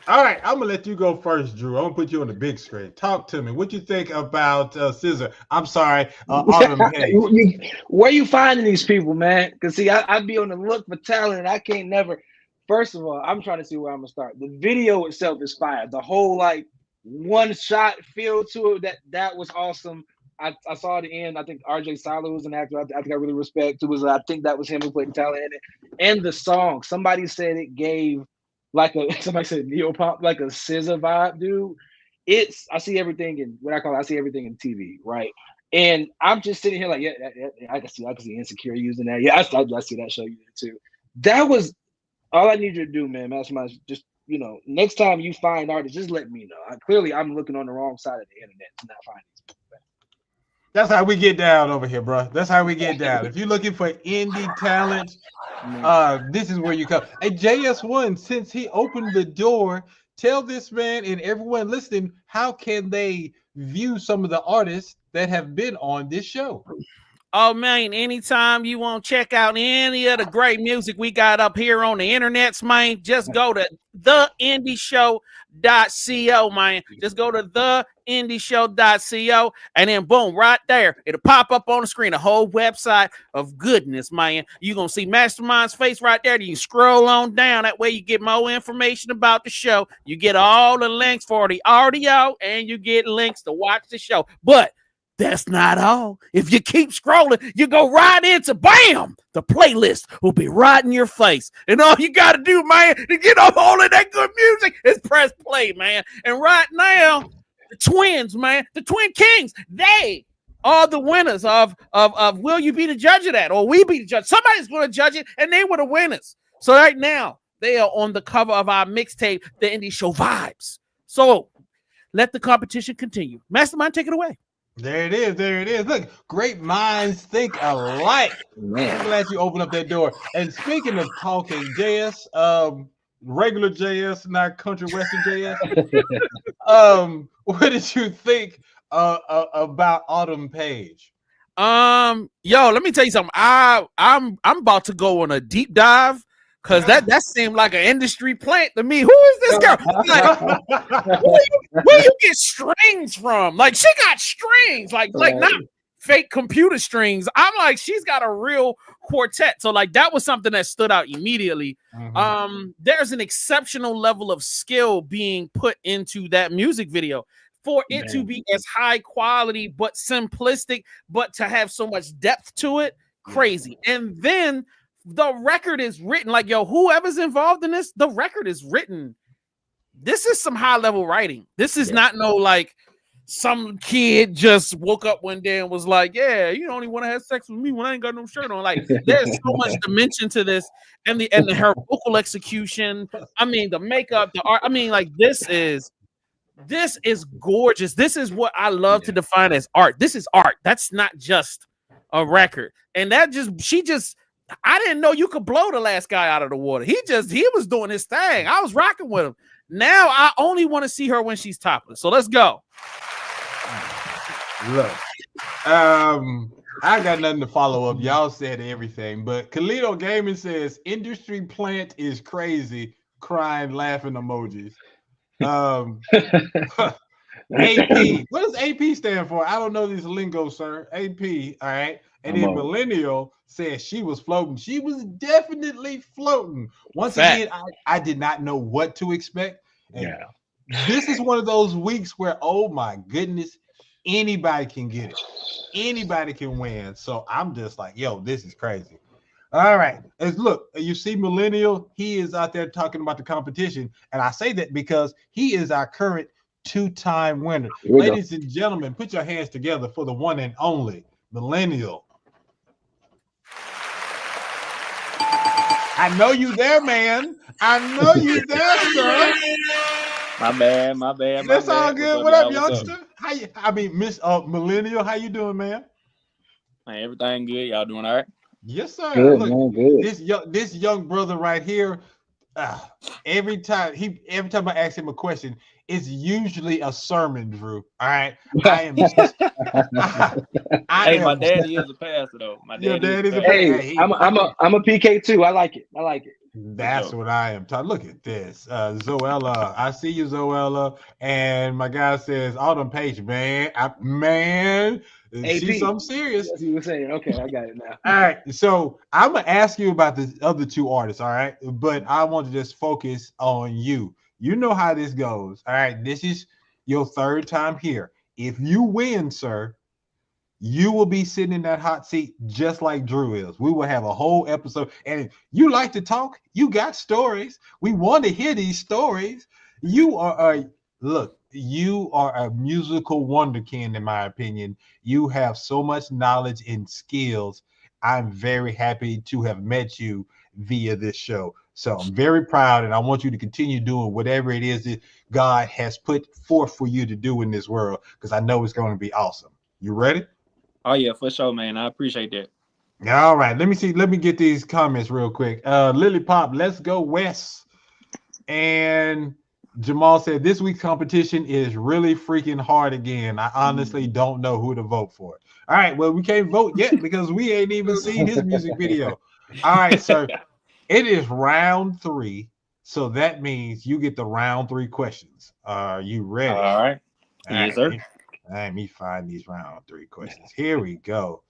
All right, I'm gonna let you go first, Drew. I'm gonna put you on the big screen. Talk to me. What you think about Scissor? I'm sorry, Autumn Paige. Where you finding these people, man? Because see, I be on the look for talent, and I can't never. First of all, I'm trying to see where I'm gonna start. The video itself is fire. The whole like one shot feel to it that was awesome. I saw the end. I think RJ Silo was an actor. I think I really respect. I think that was him who played the talent in it. And the song, somebody said it gave somebody said neo-pop, like a scissor vibe, dude. I see everything in what I call I see everything in TV, right? And I'm just sitting here like, yeah, I can see Insecure using that. Yeah, I see that show using it too. That was all I need you to do, man. Mastermind, just next time you find artists, just let me know. Clearly, I'm looking on the wrong side of the internet to not find these people. That's how we get down over here, bro. That's how we get down. If you're looking for indie talent, this is where you come. Hey, JS1, since he opened the door, tell this man and everyone listening, how can they view some of the artists that have been on this show? Oh, man, anytime you want to check out any of the great music we got up here on the internets, man, just go to theindieshow.co, man. Just go to theindieshow.co, and then boom, right there, it'll pop up on the screen, a whole website of goodness, man. You're gonna see Mastermind's face right there. You can scroll on down. That way you get more information about the show. You get all the links for the audio, and you get links to watch the show. But that's not all. If you keep scrolling, you go right into bam. The playlist will be right in your face. And all you got to do, man, to get up all of that good music is press play, man. And right now, the twins, man, the Twin Kings, they are the winners of Will You Be the Judge of That? Or We Be the Judge? Somebody's going to judge it, and they were the winners. So right now, they are on the cover of our mixtape, The Indie Show Vibes. So let the competition continue. Mastermind, take it away. There it is. There it is. Look, great minds think alike. Man. I'm glad you opened up that door. And speaking of talking JS, regular JS, not country western JS. What did you think about Autumn Paige? Yo, let me tell you something. I'm about to go on a deep dive. Cause that seemed like an industry plant to me. Who is this girl? Like, where you get strings from? Like she got strings, like not fake computer strings. I'm like, she's got a real quartet. So like that was something that stood out immediately. Mm-hmm. There's an exceptional level of skill being put into that music video for it to be as high quality but simplistic, but to have so much depth to it. Crazy. And then the record is written like, yo, whoever's involved in this, the record is written. This is some high level writing. This is not no like some kid just woke up one day and was like, yeah, you only want to have sex with me when I ain't got no shirt on. Like there's so much dimension to this, and her vocal execution. I mean, the makeup, the art. I mean, like this is gorgeous. This is what I love to define as art. This is art. That's not just a record. And I didn't know you could blow the last guy out of the water. He was doing his thing. I was rocking with him. Now I only want to see her when she's topless. So let's go. Look, I got nothing to follow up. Y'all said everything, but Kalito Gaming says industry plant is crazy. Crying, laughing emojis. AP. What does AP stand for? I don't know this lingo, sir. AP. All right. And then Millinniul said she was floating. She was definitely floating. Once again, I did not know what to expect. And this is one of those weeks where, oh my goodness, anybody can get it. Anybody can win. So I'm just like, yo, this is crazy. All right. Look, you see Millinniul, he is out there talking about the competition. And I say that because he is our current two-time winner. Ladies and gentlemen, put your hands together for the one and only Millinniul. I know you there, man. I know you there, sir. My bad. That's all good. What up, youngster? Miss Millinniul, how you doing, man? Man, everything good. Y'all doing all right? Yes, sir. Good, look, man, good. This young brother right here, every time I ask him a question, it's usually a sermon, Drew. All right. Hey, my daddy is a pastor, though. My daddy is a pastor. Hey, I'm a PK too. I like it. That's what I am talking. Look at this. Zoella. I see you, Zoella. And my guy says, Autumn Paige, man. She's something serious. That's what you were saying. Okay, I got it now. All right. So I'm going to ask you about the other two artists, all right? But I want to just focus on you. You know how this goes. All right. This is your third time here. If you win, sir, you will be sitting in that hot seat just like Drew is. We will have a whole episode. And if you like to talk, you got stories. We want to hear these stories. You are a musical wonderkind, in my opinion. You have so much knowledge and skills. I'm very happy to have met you via this show. So I'm very proud, and I want you to continue doing whatever it is that God has put forth for you to do in this world, because I know it's going to be awesome. You ready? Oh, yeah, for sure, man. I appreciate that. All right. Let me see. Let me get these comments real quick. Lily Pop, let's go West. And Jamal said, this week's competition is really freaking hard again. I honestly don't know who to vote for. All right. Well, we can't vote yet because we ain't even seen his music video. All right, sir. It is round 3. So that means you get the round 3 questions. Are you ready? All right. All Yes, right. sir. Let me find these round 3 questions. Here we go.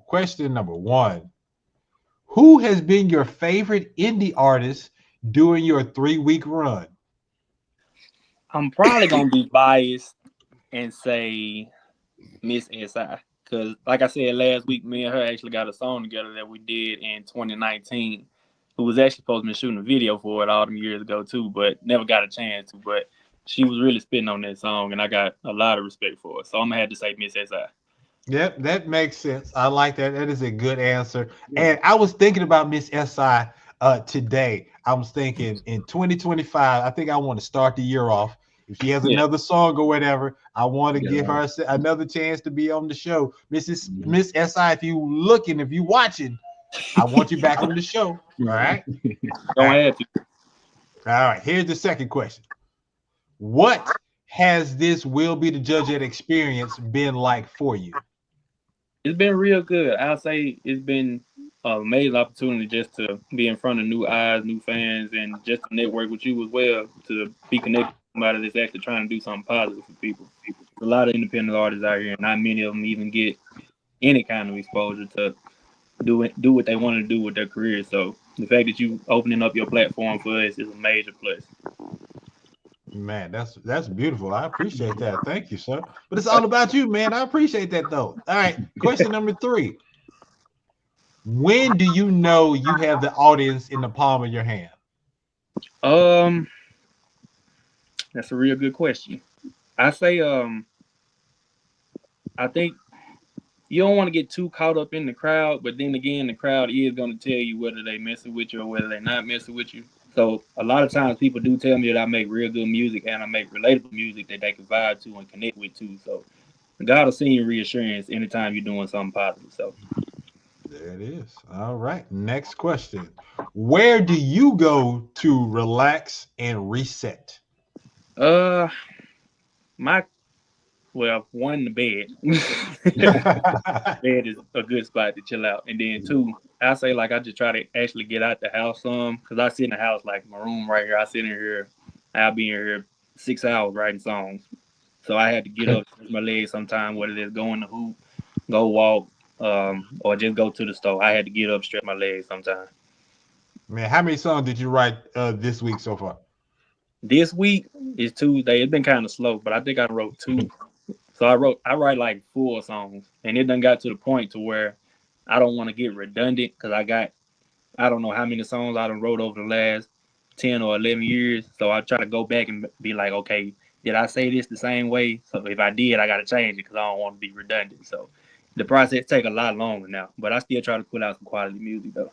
Question number 1. Who has been your favorite indie artist during your 3-week run? I'm probably gonna be biased and say Miss SI. Because like I said last week, me and her actually got a song together that we did in 2019. Who was actually supposed to be shooting a video for it all them years ago too, but never got a chance to. But she was really spitting on that song, and I got a lot of respect for it. So I'm gonna have to say Miss SI. Yep, that makes sense. I like that. That is a good answer. And I was thinking about Miss SI today. I was thinking in 2025, I think I want to start the year off. If she has another song or whatever, I want to give her another chance to be on the show. Miss SI, if you looking, if you watching, I want you back on the show. All right. Don't have to. All right. Here's the second question. What has this Will Be the Judge at experience been like for you? It's been real good. I'll say it's been an amazing opportunity just to be in front of new eyes, new fans, and just to network with you as well, to be connected with somebody that's actually trying to do something positive for people. There's a lot of independent artists out here, and not many of them even get any kind of exposure to do what they want to do with their career. So the fact that you opening up your platform for us is a major plus. Man, that's beautiful. I appreciate that. Thank you, sir. But it's all about you, man. I appreciate that, though. All right. Question number 3. When do you know you have the audience in the palm of your hand? That's a real good question. I say, I think you don't want to get too caught up in the crowd, but then again, the crowd is going to tell you whether they messing with you or whether they're not messing with you. So a lot of times people do tell me that I make real good music and I make relatable music that they can vibe to and connect with too. So God will send you reassurance anytime you're doing something positive. So there it is. All right. Next question. Where do you go to relax and reset? One, the bed. Bed is a good spot to chill out. And then 2, I say like I just try to actually get out the house some, because I sit in the house like my room right here. I sit in here, I'll be in here 6 hours writing songs. So I had to get up, stretch my legs sometime, whether it's go in the hoop, go walk, or just go to the store. I had to get up, stretch my legs sometime. Man, how many songs did you write this week so far? This week is Tuesday. It's been kind of slow, but I think I wrote 2. So I write like 4 songs, and it done got to the point to where I don't want to get redundant, because I don't know how many songs I done wrote over the last 10 or 11 years. So I try to go back and be like, okay, did I say this the same way? So if I did, I got to change it because I don't want to be redundant. So the process take a lot longer now, but I still try to put out some quality music though.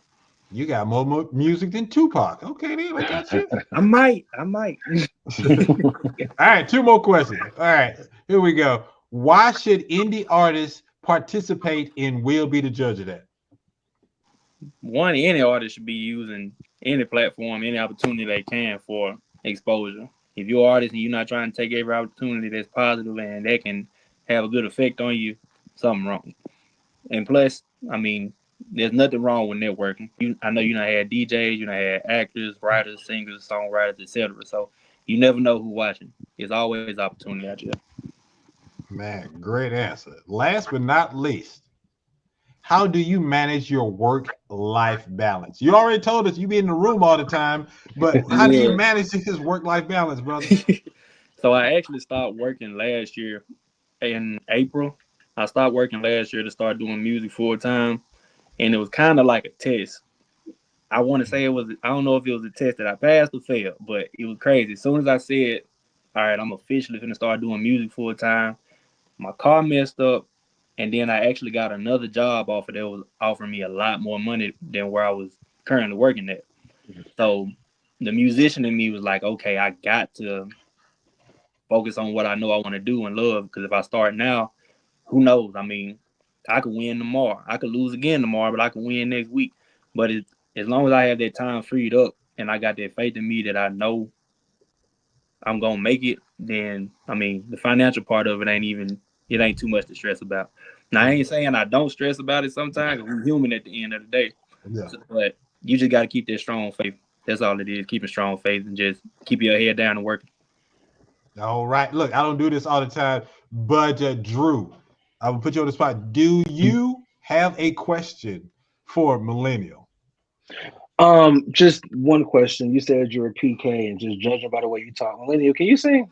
You got more music than Tupac. Okay, then I got you. I might. All right, 2 more questions. All right, here we go. Why should indie artists participate in Will Be the Judge of that? One, any artist should be using any platform, any opportunity they can for exposure. If you're an artist and you're not trying to take every opportunity that's positive and that can have a good effect on you, something wrong. And plus, I mean, there's nothing wrong with networking. I know you done had DJs, you done had actors, writers, singers, songwriters, etc. So you never know who's watching. There's always opportunity out there. Man, great answer. Last but not least, how do you manage your work-life balance? You already told us you be in the room all the time, but how do you manage this work-life balance, brother? So I actually started working last year in April. I started working last year to start doing music full-time, and it was kind of like a test. I want to say it was, I don't know if it was a test that I passed or failed, but it was crazy. As soon as I said, all right, I'm officially going to start doing music full-time, my car messed up, and then I actually got another job offer that was offering me a lot more money than where I was currently working at. So the musician in me was like, okay, I got to focus on what I know I want to do and love, because if I start now, who knows? I mean, I could win tomorrow. I could lose again tomorrow, but I could win next week. But as long as I have that time freed up and I got that faith in me that I know I'm going to make it, then, I mean, the financial part of it ain't too much to stress about. Now, I ain't saying I don't stress about it sometimes, because we're human at the end of the day. Yeah. But you just got to keep that strong faith. That's all it is. Keeping strong faith and just keep your head down and working. All right. Look, I don't do this all the time, but Drew, I will put you on the spot. Do you have a question for Millinniul? Just one question. You said you're a PK, and just judging by the way you talk, Millennial, can you sing?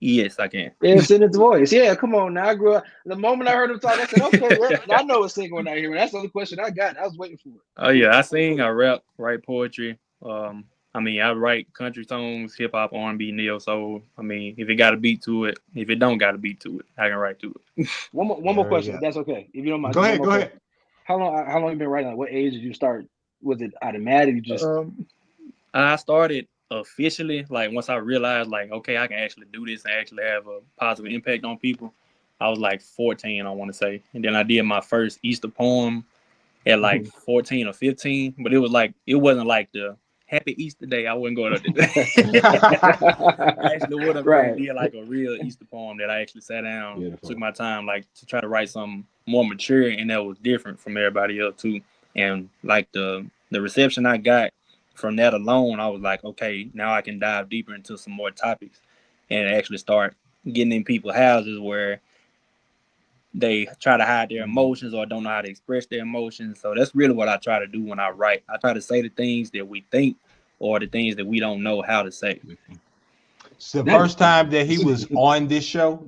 Yes, I can. Yeah, sing its voice. Yeah, come on now. I grew up. The moment I heard him talk, I said, okay, yeah, I know a singer when I hear it. That's the only question I got. I was waiting for it. Oh yeah, I sing, I rap, write poetry. I write country songs, hip hop, R&B, neo soul. I mean, if it got a beat to it, if it don't got a beat to it, I can write to it. One more question, if that's okay. If you don't mind. Go ahead. How long you been writing? At what age did you start? Was it automatic? You just I started officially once I realized okay, I can actually do this and actually have a positive impact on people. I was 14, I want to say, and then I did my first Easter poem at 14 or 15. But it was it wasn't the Happy Easter Day. I wasn't going up there. I actually would have did a real Easter poem that I actually sat down, took my time to try to write something more mature and that was different from everybody else too. And the reception I got from that alone, I was okay, now I can dive deeper into some more topics and actually start getting in people's houses where they try to hide their emotions or don't know how to express their emotions. So that's really what I try to do when I write. I try to say the things that we think or the things that we don't know how to say. So the first time that he was on this show,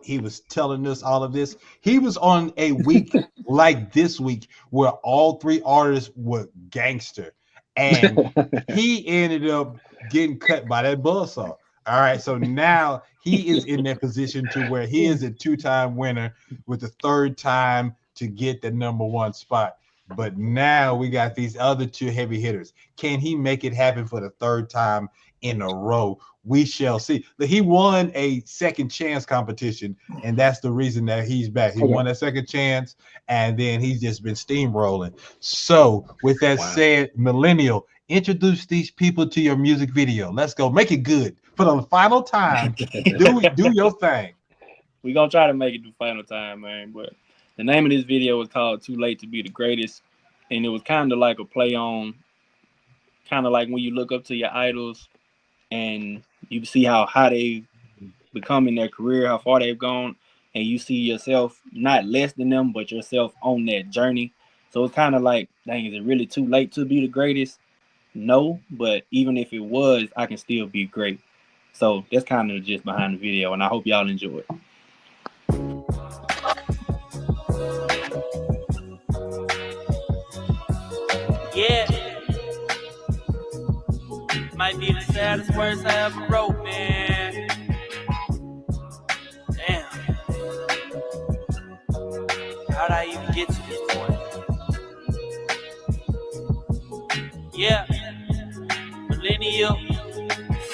he was telling us all of this. He was on a week like this week where all three artists were gangster. And he ended up getting cut by that buzzsaw. All right, so now he is in that position to where he is a 2-time winner with the 3rd time to get the #1 spot. But now we got these other 2 heavy hitters. Can he make it happen for the 3rd time in a row? We shall see. He won a second chance competition, and that's the reason that he's back. He won a second chance, and then he's just been steamrolling. So with that said, Millinniul, introduce these people to your music video. Let's go. Make it good. For the final time, do your thing. We're going to try to make it the final time, man. But the name of this video was called Too Late to Be the Greatest. And it was kind of like a play on, kind of like when you look up to your idols and you see how they've become in their career, how far they've gone. And you see yourself not less than them, but yourself on that journey. So it's kind of like, dang, is it really too late to be the greatest? No, but even if it was, I can still be great. So that's kind of just behind the video, and I hope y'all enjoy it. Yeah. Might be the saddest words I ever wrote, man. Damn. How'd I even get to this point? Yeah. Millenniul.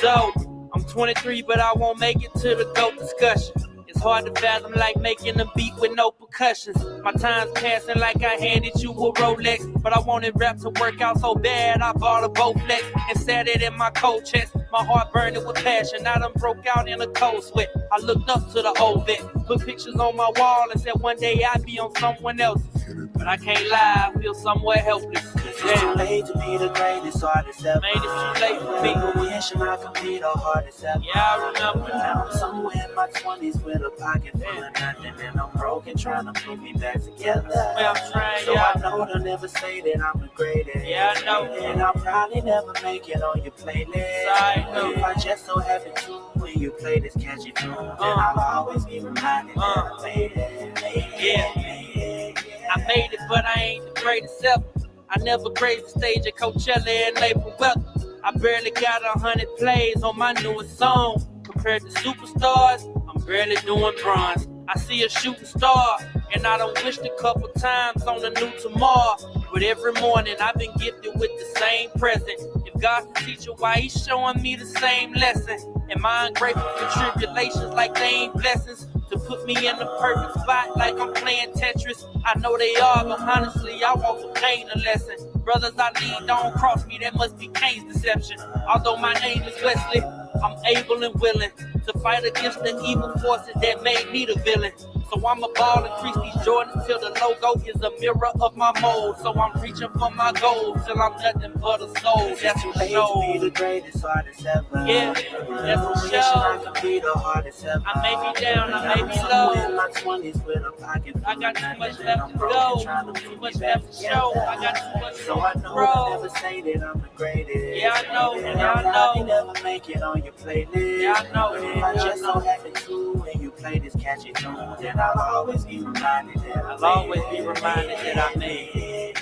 So, I'm 23, but I won't make it to the GOAT discussion. It's hard to fathom like making a beat with no percussions. My time's passing like I handed you a Rolex. But I wanted rap to work out so bad, I bought a Bowflex and sat it in my cold chest. My heart burning with passion, I done broke out in a cold sweat. I looked up to the old vet, put pictures on my wall and said one day I'd be on someone else's. But I can't lie, I feel somewhat helpless. It's too late to be the greatest artist ever. Man, it's too late for me. People wishing I could be the hardest ever. Yeah, I remember. Now I'm somewhere in my 20s with a pocket full of nothing, and I'm broken trying to put me back together. Well, I'm trying, so yeah. I know they'll never say that I'm the greatest. Yeah, I know. And I'll probably never make it on your playlist. I know. If I just so happen to, when you play this catchy tune, then I'll always be reminded that I made it. Yeah. I made it, but I ain't the greatest ever. I never grazed the stage at Coachella in April weather. I barely got 100 plays on my newest song. Compared to superstars, I'm barely doing bronze. I see a shooting star, and I done wished a couple times on a new tomorrow. But every morning I've been gifted with the same present. If God's the teacher, why he's showing me the same lesson? Am I ungrateful for tribulations like they ain't blessings? To put me in the perfect spot like I'm playing Tetris. I know they are, but honestly, I want to gain a lesson. Brothers I lead don't cross me, that must be Cain's deception. Although my name is Wesley, I'm able and willing to fight against the evil forces that made me the villain. So I'ma ball and crease these Jordans till the logo is a mirror of my mold. So I'm reaching for my goals till I'm nothing but a soul. That's for sure. Be the greatest artist ever. Yeah, that's for sure. I could be the hardest ever. I may be down, I may be Somewhere in low. my 20s with a pocket full I got of too much nothing. left I'm to broke go, and trying to too make much it back left to show. together. I got too much So I know I never say that I'm the greatest. Yeah, I know, And yeah, I probably know. never make it on your playlist. Yeah, I know, But if yeah, I I just so know. happen to when you play this catchy tune, then I'll always be reminded that I'll always be reminded that I made it.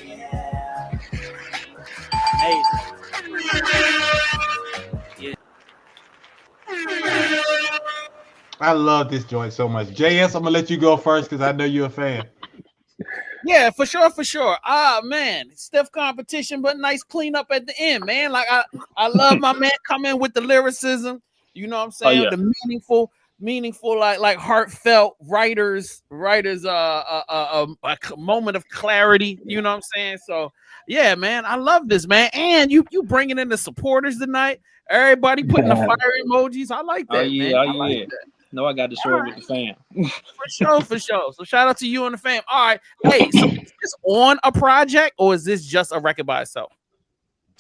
Made it. I love this joint so much. JS, I'm gonna let you go first because I know you're a fan. Yeah, for sure, for sure. Man, stiff competition, but nice cleanup at the end, man. Like I love my man coming with the lyricism. You know what I'm saying? yeah. The meaningful, like heartfelt writers, a moment of clarity. You know what I'm saying? So yeah, man, I love this, man. And you bringing in the supporters tonight. Everybody putting the fire emojis. I like that, man. I like that. No, I got to show it with the fam. For sure, for sure. So shout out to you and the fam. All right. Hey, so is this on a project or is this just a record by itself?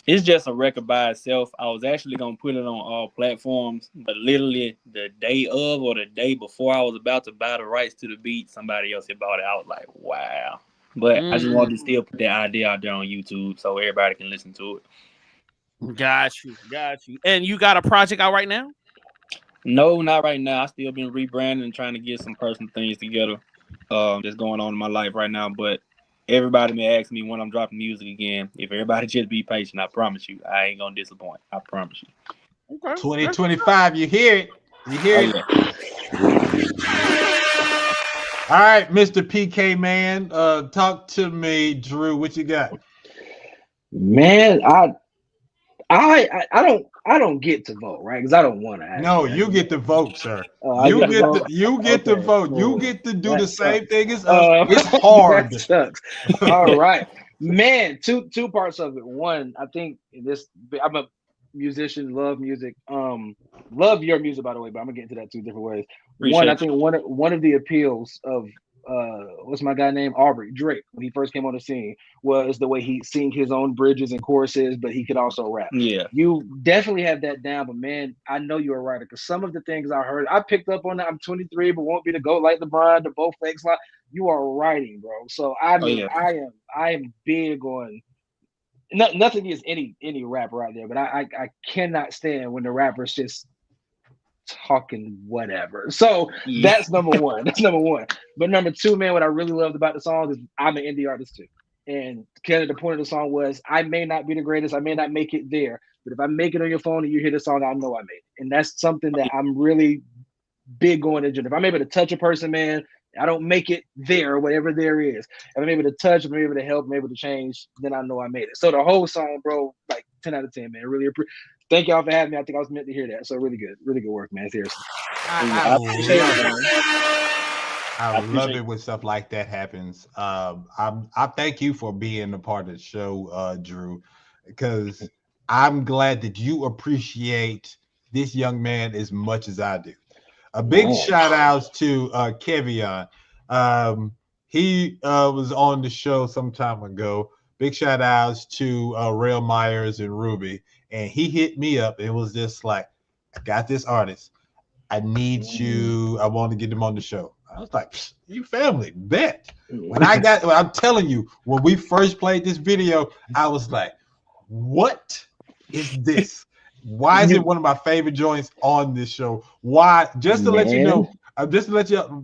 It's just a record by itself. I was actually gonna put it on all platforms, but literally the day of or the day before I was about to buy the rights to the beat, somebody else had bought it. I was like, wow. But I just wanted to still put that idea out there on YouTube so everybody can listen to it. Got you. And you got a project out right now? No, not right now. I still been rebranding and trying to get some personal things together. That's going on in my life right now. But everybody may ask me when I'm dropping music again. If everybody just be patient, I promise you, I ain't gonna disappoint. I promise you. Okay. 2025, you hear it. You hear it. All right, Mr. PK man, talk to me, Drew. What you got? Man, I don't get to vote, right? Because I don't want to. No, you get to vote, sir. You get to vote. Cool. You get to do That the same sucks. thing as us. It's hard. That sucks. All right, man. Two parts of it. One, I think I'm a musician, love music. Love your music, by the way, but I'm gonna get into that two different ways. I think one of the appeals of what's my guy named Aubrey Drake when he first came on the scene was the way he sing his own bridges and choruses, but he could also rap. Yeah, you definitely have that down. But man, I know you're a writer because some of the things I heard, I picked up on that. I'm 23, but won't be the GOAT like LeBron, the both fakes. You are writing, bro. So I mean, I am big on. Nothing against any rapper out there, but I cannot stand when the rappers just talking whatever. So that's number one. But number two, man, what I really loved about the song is I'm an indie artist too. And kind of the point of the song was I may not be the greatest, I may not make it there, but if I make it on your phone and you hear the song, I know I made it. And that's something that I'm really big on in general. If I'm able to touch a person, man, I don't make it there, whatever there is. If I'm able to touch, if I'm able to help, I'm able to change, then I know I made it. So the whole song, bro, like 10 out of 10, man. Really appreciate. Thank y'all for having me. I think I was meant to hear that. So really good work, man. Seriously. I love it when stuff like that happens. I thank you for being a part of the show, Drew, because I'm glad that you appreciate this young man as much as I do. A big shout out to Kevion. He was on the show some time ago. Big shout outs to Rail Myers and Ruby. And he hit me up. It was just like, I got this artist. I need you. I want to get him on the show. I was like, you family, bet. I'm telling you, when we first played this video, I was like, what is this? Why is it one of my favorite joints on this show? Why? Just to let you know, just to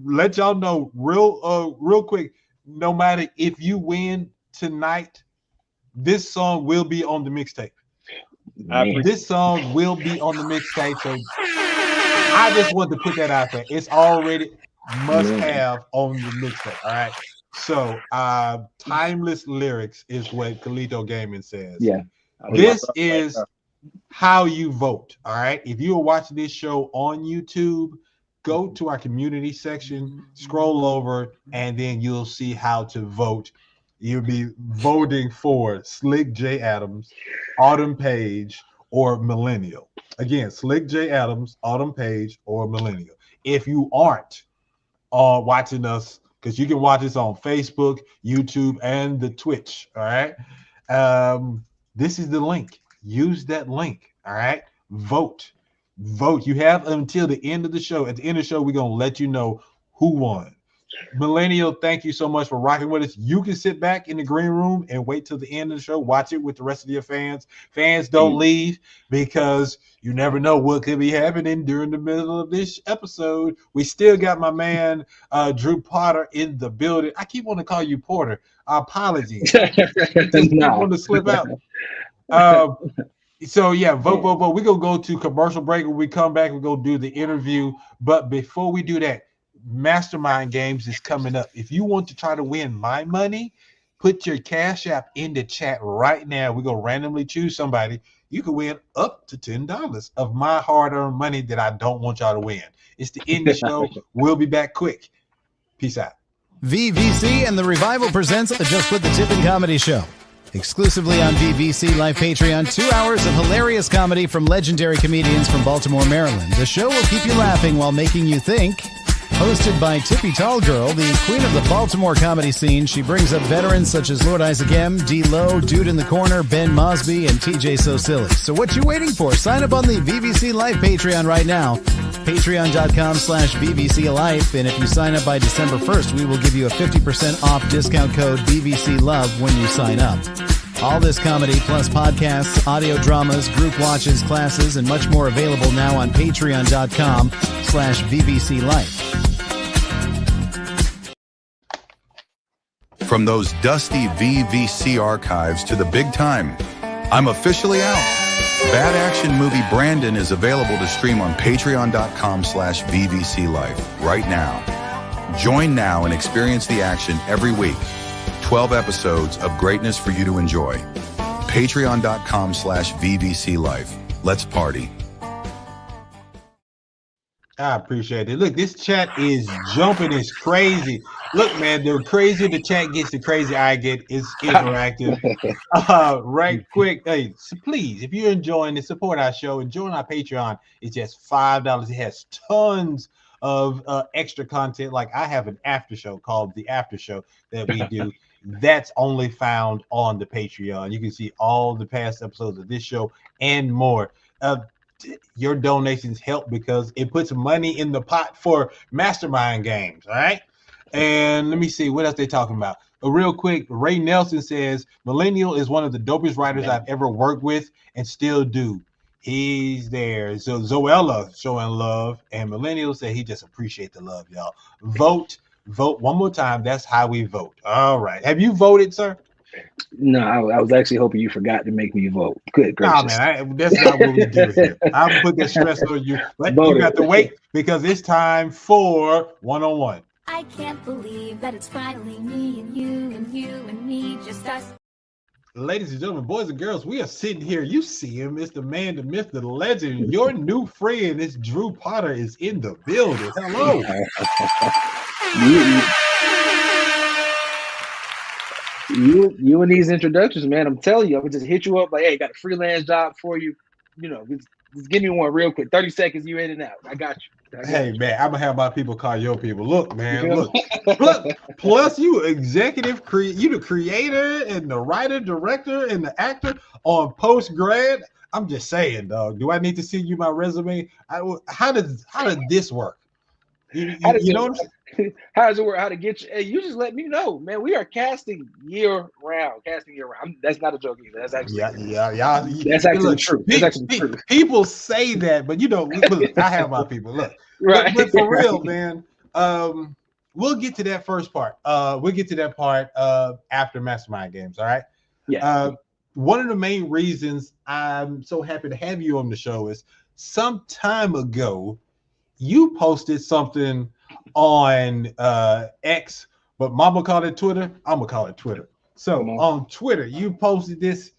let y'all know real quick, no matter if you win tonight, this song will be on the mixtape. This song will be on the mixtape. So I just wanted to put that out there. It's already must have on the mixtape. All right. So timeless lyrics is what Kalito Gaming says. Yeah. This is how you vote. All right. If you are watching this show on YouTube, go to our community section, scroll over, and then you'll see how to vote. You'll be voting for Slique J. Adams, Autumn Paige, or Millinniul. Again, Slique J. Adams, Autumn Paige, or Millinniul. If you aren't watching us, because you can watch us on Facebook, YouTube, and the Twitch. All right. This is the link. Use that link. All right. Vote. You have until the end of the show. At the end of the show, we're going to let you know who won. Millenniul, thank you so much for rocking with us. You can sit back in the green room and wait till the end of the show. Watch it with the rest of your fans. Fans, don't leave, because you never know what could be happening during the middle of this episode. We still got my man Drew Potter in the building. I keep wanting to call you Porter. Apologies. Just want to slip out. So yeah, vote. We're gonna go to commercial break. When we come back, we're gonna do the interview. But before we do that, Mastermind Games is coming up. If you want to try to win my money, put your Cash App in the chat right now. We're gonna randomly choose somebody. You can win up to $10 of my hard-earned money that I don't want y'all to win. It's the indie show. We'll be back quick. Peace out. VVC and the Revival presents the Just Put the Tip in Comedy Show. Exclusively on VVC Live Patreon, 2 hours of hilarious comedy from legendary comedians from Baltimore, Maryland. The show will keep you laughing while making you think. Hosted by Tippy Tallgirl, the queen of the Baltimore comedy scene, she brings up veterans such as Lord Isaac M., D-Lo, Dude in the Corner, Ben Mosby, and TJ So Silly. So what you waiting for? Sign up on the VVC Live Patreon right now. Patreon.com/VVC Life. And if you sign up by December 1st, we will give you a 50% off discount code VVC Love when you sign up. All this comedy plus podcasts, audio dramas, group watches, classes, and much more available now on Patreon.com/VVC Life. From those dusty VVC archives to the big time, I'm officially out. Bad Action Movie Brandon is available to stream on Patreon.com/VVC Life right now. Join now and experience the action every week. 12 episodes of greatness for you to enjoy. Patreon.com/VVC Life. Let's party. I appreciate it. Look, this chat is jumping. It's crazy. Look, man, the crazier the chat gets, the crazier I get. It's interactive. Right quick. Hey, so please, if you're enjoying it, support our show and join our Patreon. It's just $5. It has tons of extra content. Like I have an after show called The After Show that we do. That's only found on the Patreon. You can see all the past episodes of this show and more. Your donations help because it puts money in the pot for Mastermind Games. All right. And let me see what else they're talking about. Real quick, Ray Nelson says Millenniul is one of the dopest writers I've ever worked with and still do. He's there. So Zoella showing love, and Millenniul said he just appreciate the love, y'all. Vote one more time. That's how we vote. All right. Have you voted, sir? No, I was actually hoping you forgot to make me vote. Good gracious. Nah, man, that's not what we do here. I'll put that stress on you. But you got to wait because it's time for one-on-one. I can't believe that it's finally me and you and you and me, just us. Ladies and gentlemen, boys and girls, we are sitting here. You see him. It's the man, the myth, the legend. Your new friend, it's Drew Potter, is in the building. Hello. You and these introductions, man. I'm telling you, I would just hit you up like, hey, got a freelance job for you. You know, just give me one real quick. 30 seconds, you in and out. I got you. Hey, man, I'm gonna have my people call your people. Look, man, look. Plus, you executive you the creator and the writer, director, and the actor on Post Grad. I'm just saying, dog. Do I need to send you my resume? How did this work? You know what I'm saying? How does it work? How to get you? Hey, you just let me know, man. We are casting year round. That's not a joke either. That's actually yeah. That's actually true. That's actually true. People say that, but you know, look, I have my people. Look, right. But for real, man. We'll get to that first part. We'll get to that part after Mastermind Games. All right. Yeah. One of the main reasons I'm so happy to have you on the show is some time ago you posted something on X, but Mama called it Twitter. I'm gonna call it Twitter. So on Twitter, you posted this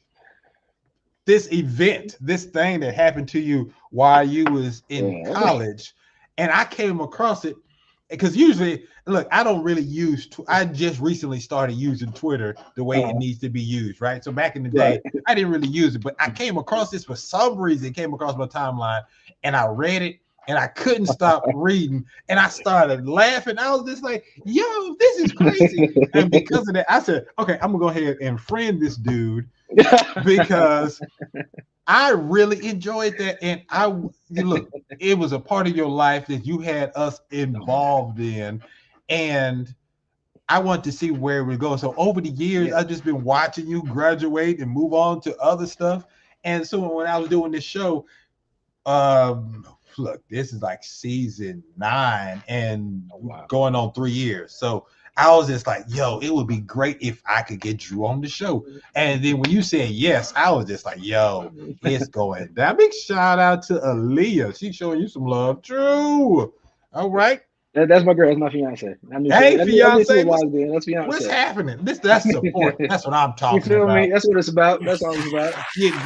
event, this thing that happened to you while you was in college, and I came across it because usually, look, I don't really use. I just recently started using Twitter the way it needs to be used, right? So back in the day, I didn't really use it, but I came across this for some reason. Came across my timeline, and I read it. and I couldn't stop reading, and I started laughing. I was just like, "Yo, this is crazy!" And because of that, I said, "Okay, I'm gonna go ahead and friend this dude because I really enjoyed that." And look, it was a part of your life that you had us involved in, and I want to see where we're going. So over the years, I've just been watching you graduate and move on to other stuff. And so when I was doing this show, look, this is like season 9 and going on 3 years. So I was just like, yo, it would be great if I could get Drew on the show. And then when you said yes, I was just like, yo, it's going down. Big shout out to Aaliyah. She's showing you some love. Drew. All right. That's my girl. That's my fiance. Hey, fiance. That's fiance. What's happening? That's support. That's what I'm talking You feel about. me? That's what it's about. That's all it's about.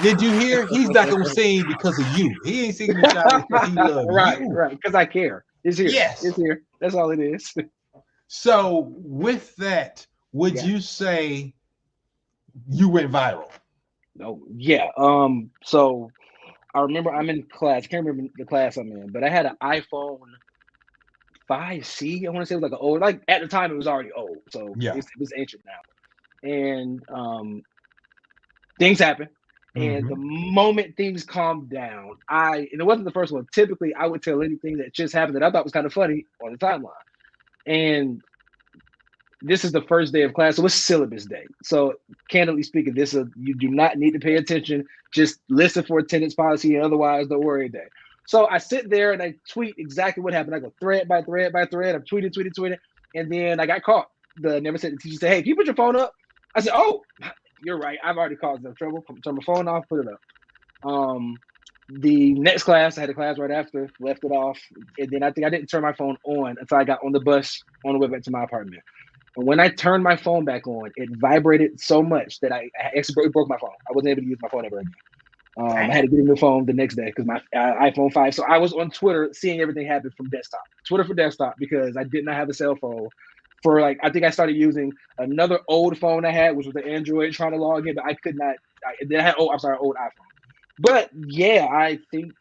Did you hear? He's not gonna sing because of you. He ain't singing the shout because he loves you. Right. Because I care. It's here. Yes. It's here. That's all it is. So with that, would you say you went viral? No. Yeah. So I remember I'm in class. I can't remember the class I'm in, but I had an iPhone 5C. I want to say it was like an old, like at the time it was already old, so it's ancient now. And things happen, and the moment things calmed down, and it wasn't the first one. Typically, I would tell anything that just happened that I thought was kind of funny on the timeline. And this is the first day of class, so it's syllabus day. So, candidly speaking, you do not need to pay attention. Just listen for attendance policy, and otherwise, don't worry a day. So I sit there and I tweet exactly what happened. I go thread by thread by thread. I'm tweeting, and then I got caught. The teacher said, "Hey, can you put your phone up?" I said, "Oh, you're right. I've already caused them trouble. Turn my phone off, put it up." The next class, I had a class right after, left it off, and then I think I didn't turn my phone on until I got on the bus on the way back to my apartment. And when I turned my phone back on, it vibrated so much that I actually broke my phone. I wasn't able to use my phone ever again. I had to get a new phone the next day because my iPhone 5. So I was on Twitter seeing everything happen from desktop. Twitter for desktop because I did not have a cell phone for I think I started using another old phone I had, which was the Android, trying to log in, but I could not. Then I had old iPhone. But yeah, I think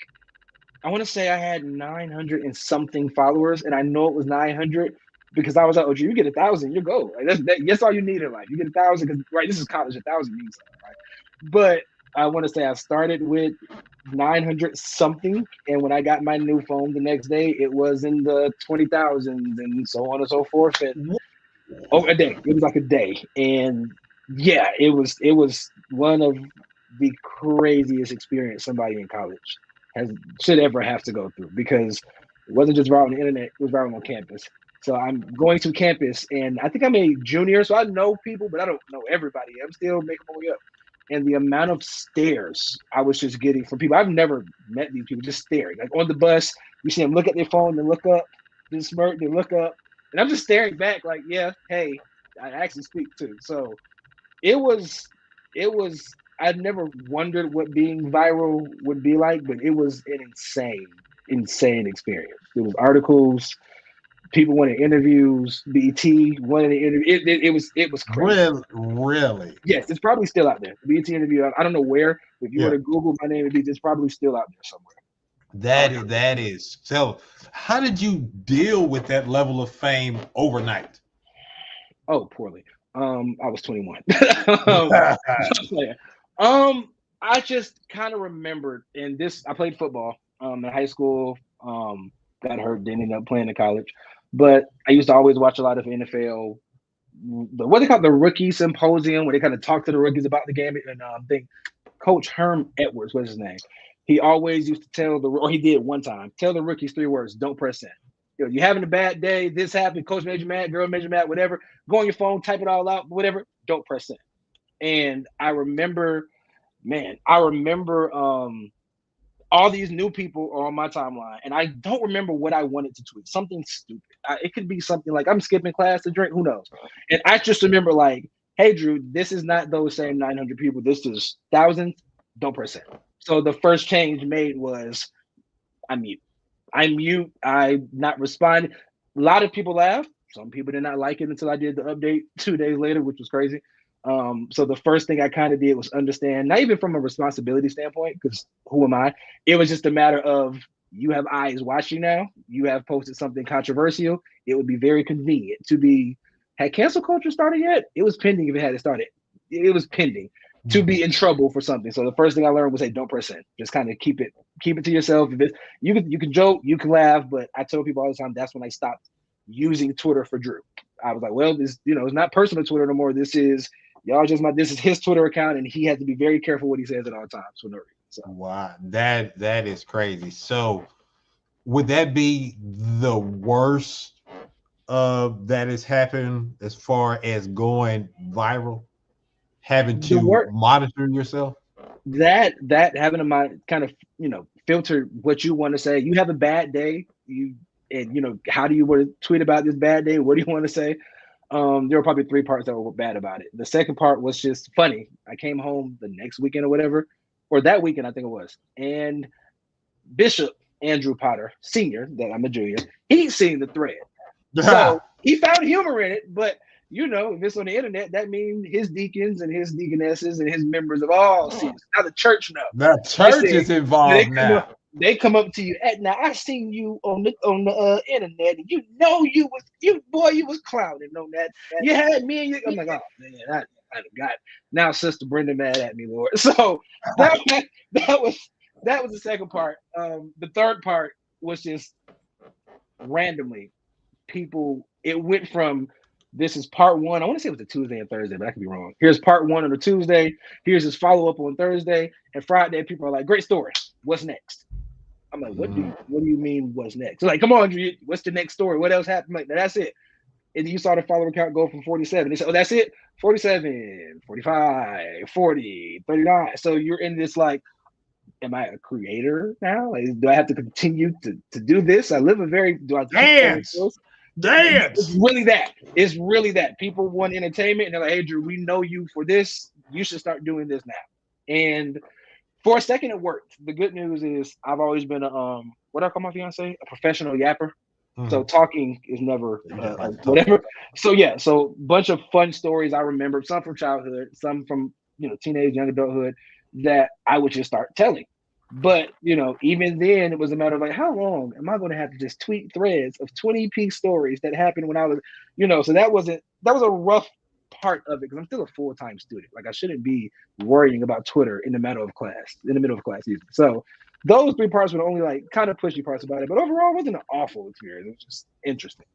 I want to say I had 900 and something followers, and I know it was 900 because I was like, "Oh, you get 1,000, you go." Like that's all you need in life. You get 1,000 because this is college. 1,000 means something, right? But I want to say I started with 900 something, and when I got my new phone the next day, it was in the 20,000s and so on and so forth. And a day. It was like a day, and yeah, it was one of the craziest experience somebody in college should ever have to go through because it wasn't just viral on the internet; it was viral on campus. So I'm going to campus, and I think I'm a junior, so I know people, but I don't know everybody. I'm still making my way up. And the amount of stares I was just getting from people, I've never met these people, just staring. Like on the bus, you see them look at their phone, then look up, then smirk, then look up. And I'm just staring back like, yeah, hey, I actually speak too. So it was, I'd never wondered what being viral would be like, but it was an insane experience. There was articles, people wanted interviews, BT wanted to interview. It was crazy. Really? Yes, it's probably still out there. BT interview. I don't know where. If you were to Google my name, it's probably still out there somewhere. That is. So, how did you deal with that level of fame overnight? Oh, poorly. I was 21. I just kind of remembered, and this I played football in high school. Got hurt, didn't end up playing in college. But I used to always watch a lot of NFL, what they call the rookie symposium, where they kind of talk to the rookies about the game. And I think Coach Herm Edwards, what's his name? He always used to he did one time, tell the rookies 3 words: don't press send. You're having a bad day, this happened, coach made you mad, girl made you mad, whatever. Go on your phone, type it all out, whatever, don't press send. And I remember all these new people are on my timeline, and I don't remember what I wanted to tweet. Something stupid. It could be something like I'm skipping class to drink. Who knows? And I just remember like, hey, Drew, this is not those same 900 people. This is thousands. Don't press it. So the first change made was I mute. I'm not responding. A lot of people laughed. Some people did not like it until I did the update 2 days later, which was crazy. So the first thing I kind of did was understand, not even from a responsibility standpoint, because who am I? It was just a matter of you have eyes watching now. You have posted something controversial. It would be very convenient to be. Had cancel culture started yet? It was pending if it had started. It was pending to be in trouble for something. So the first thing I learned was, hey, don't press send. Just kind of keep it to yourself. If it's, you can joke, you can laugh, but I tell people all the time that's when I stopped using Twitter for Drew. I was like, well, this, it's not personal Twitter no more. This is this is his Twitter account, and he has to be very careful what he says at all times for no reason. So. Wow, that is crazy. So would that be the worst that has happened as far as going viral? Having to monitor yourself? That having to kind of filter what you want to say. You have a bad day, how do you want to tweet about this bad day? What do you want to say? There were probably 3 parts that were bad about it. The second part was just funny. I came home the next weekend or whatever, or that weekend I think it was, and Bishop Andrew Potter Sr., that I'm a junior, he's seen the thread. So he found humor in it, but if it's on the internet, that means his deacons and his deaconesses and his members of all see this. Now the church knows. The church is involved now. They come up to you. Now I seen you on the internet, and you was clowning on that. You had me and you. I'm like, oh man, I got it. Now Sister Brenda mad at me, Lord. So that was the second part. The third part was just randomly people. It went from, this is part 1. I want to say it was a Tuesday and Thursday, but I could be wrong. Here's part 1 on a Tuesday. Here's his follow-up on Thursday. And Friday, people are like, great story. What's next? I'm like, what do you mean what's next? Like, come on, Drew, what's the next story? What else happened? I'm like, that's it. And you saw the follower count go from 47. They said, oh, that's it? 47, 45, 40, 39. So you're in this like, am I a creator now? Like, do I have to continue to do this? I live a very, do I dance? It's really that. It's really that. People want entertainment, and they're like, hey, Drew, we know you for this. You should start doing this now. And for a second, it worked. The good news is I've always been what do I call my fiance? A professional yapper. So talking is never whatever. So yeah, so bunch of fun stories I remember, some from childhood, some from teenage, young adulthood, that I would just start telling. But even then, it was a matter of like, how long am I going to have to just tweet threads of 20-piece stories that happened when I was, so that was a rough part of it, because I'm still a full-time student. Like, I shouldn't be worrying about Twitter in the middle of class. So those 3 parts were the only like kind of pushy parts about it. But overall, it wasn't an awful experience. It was just interesting.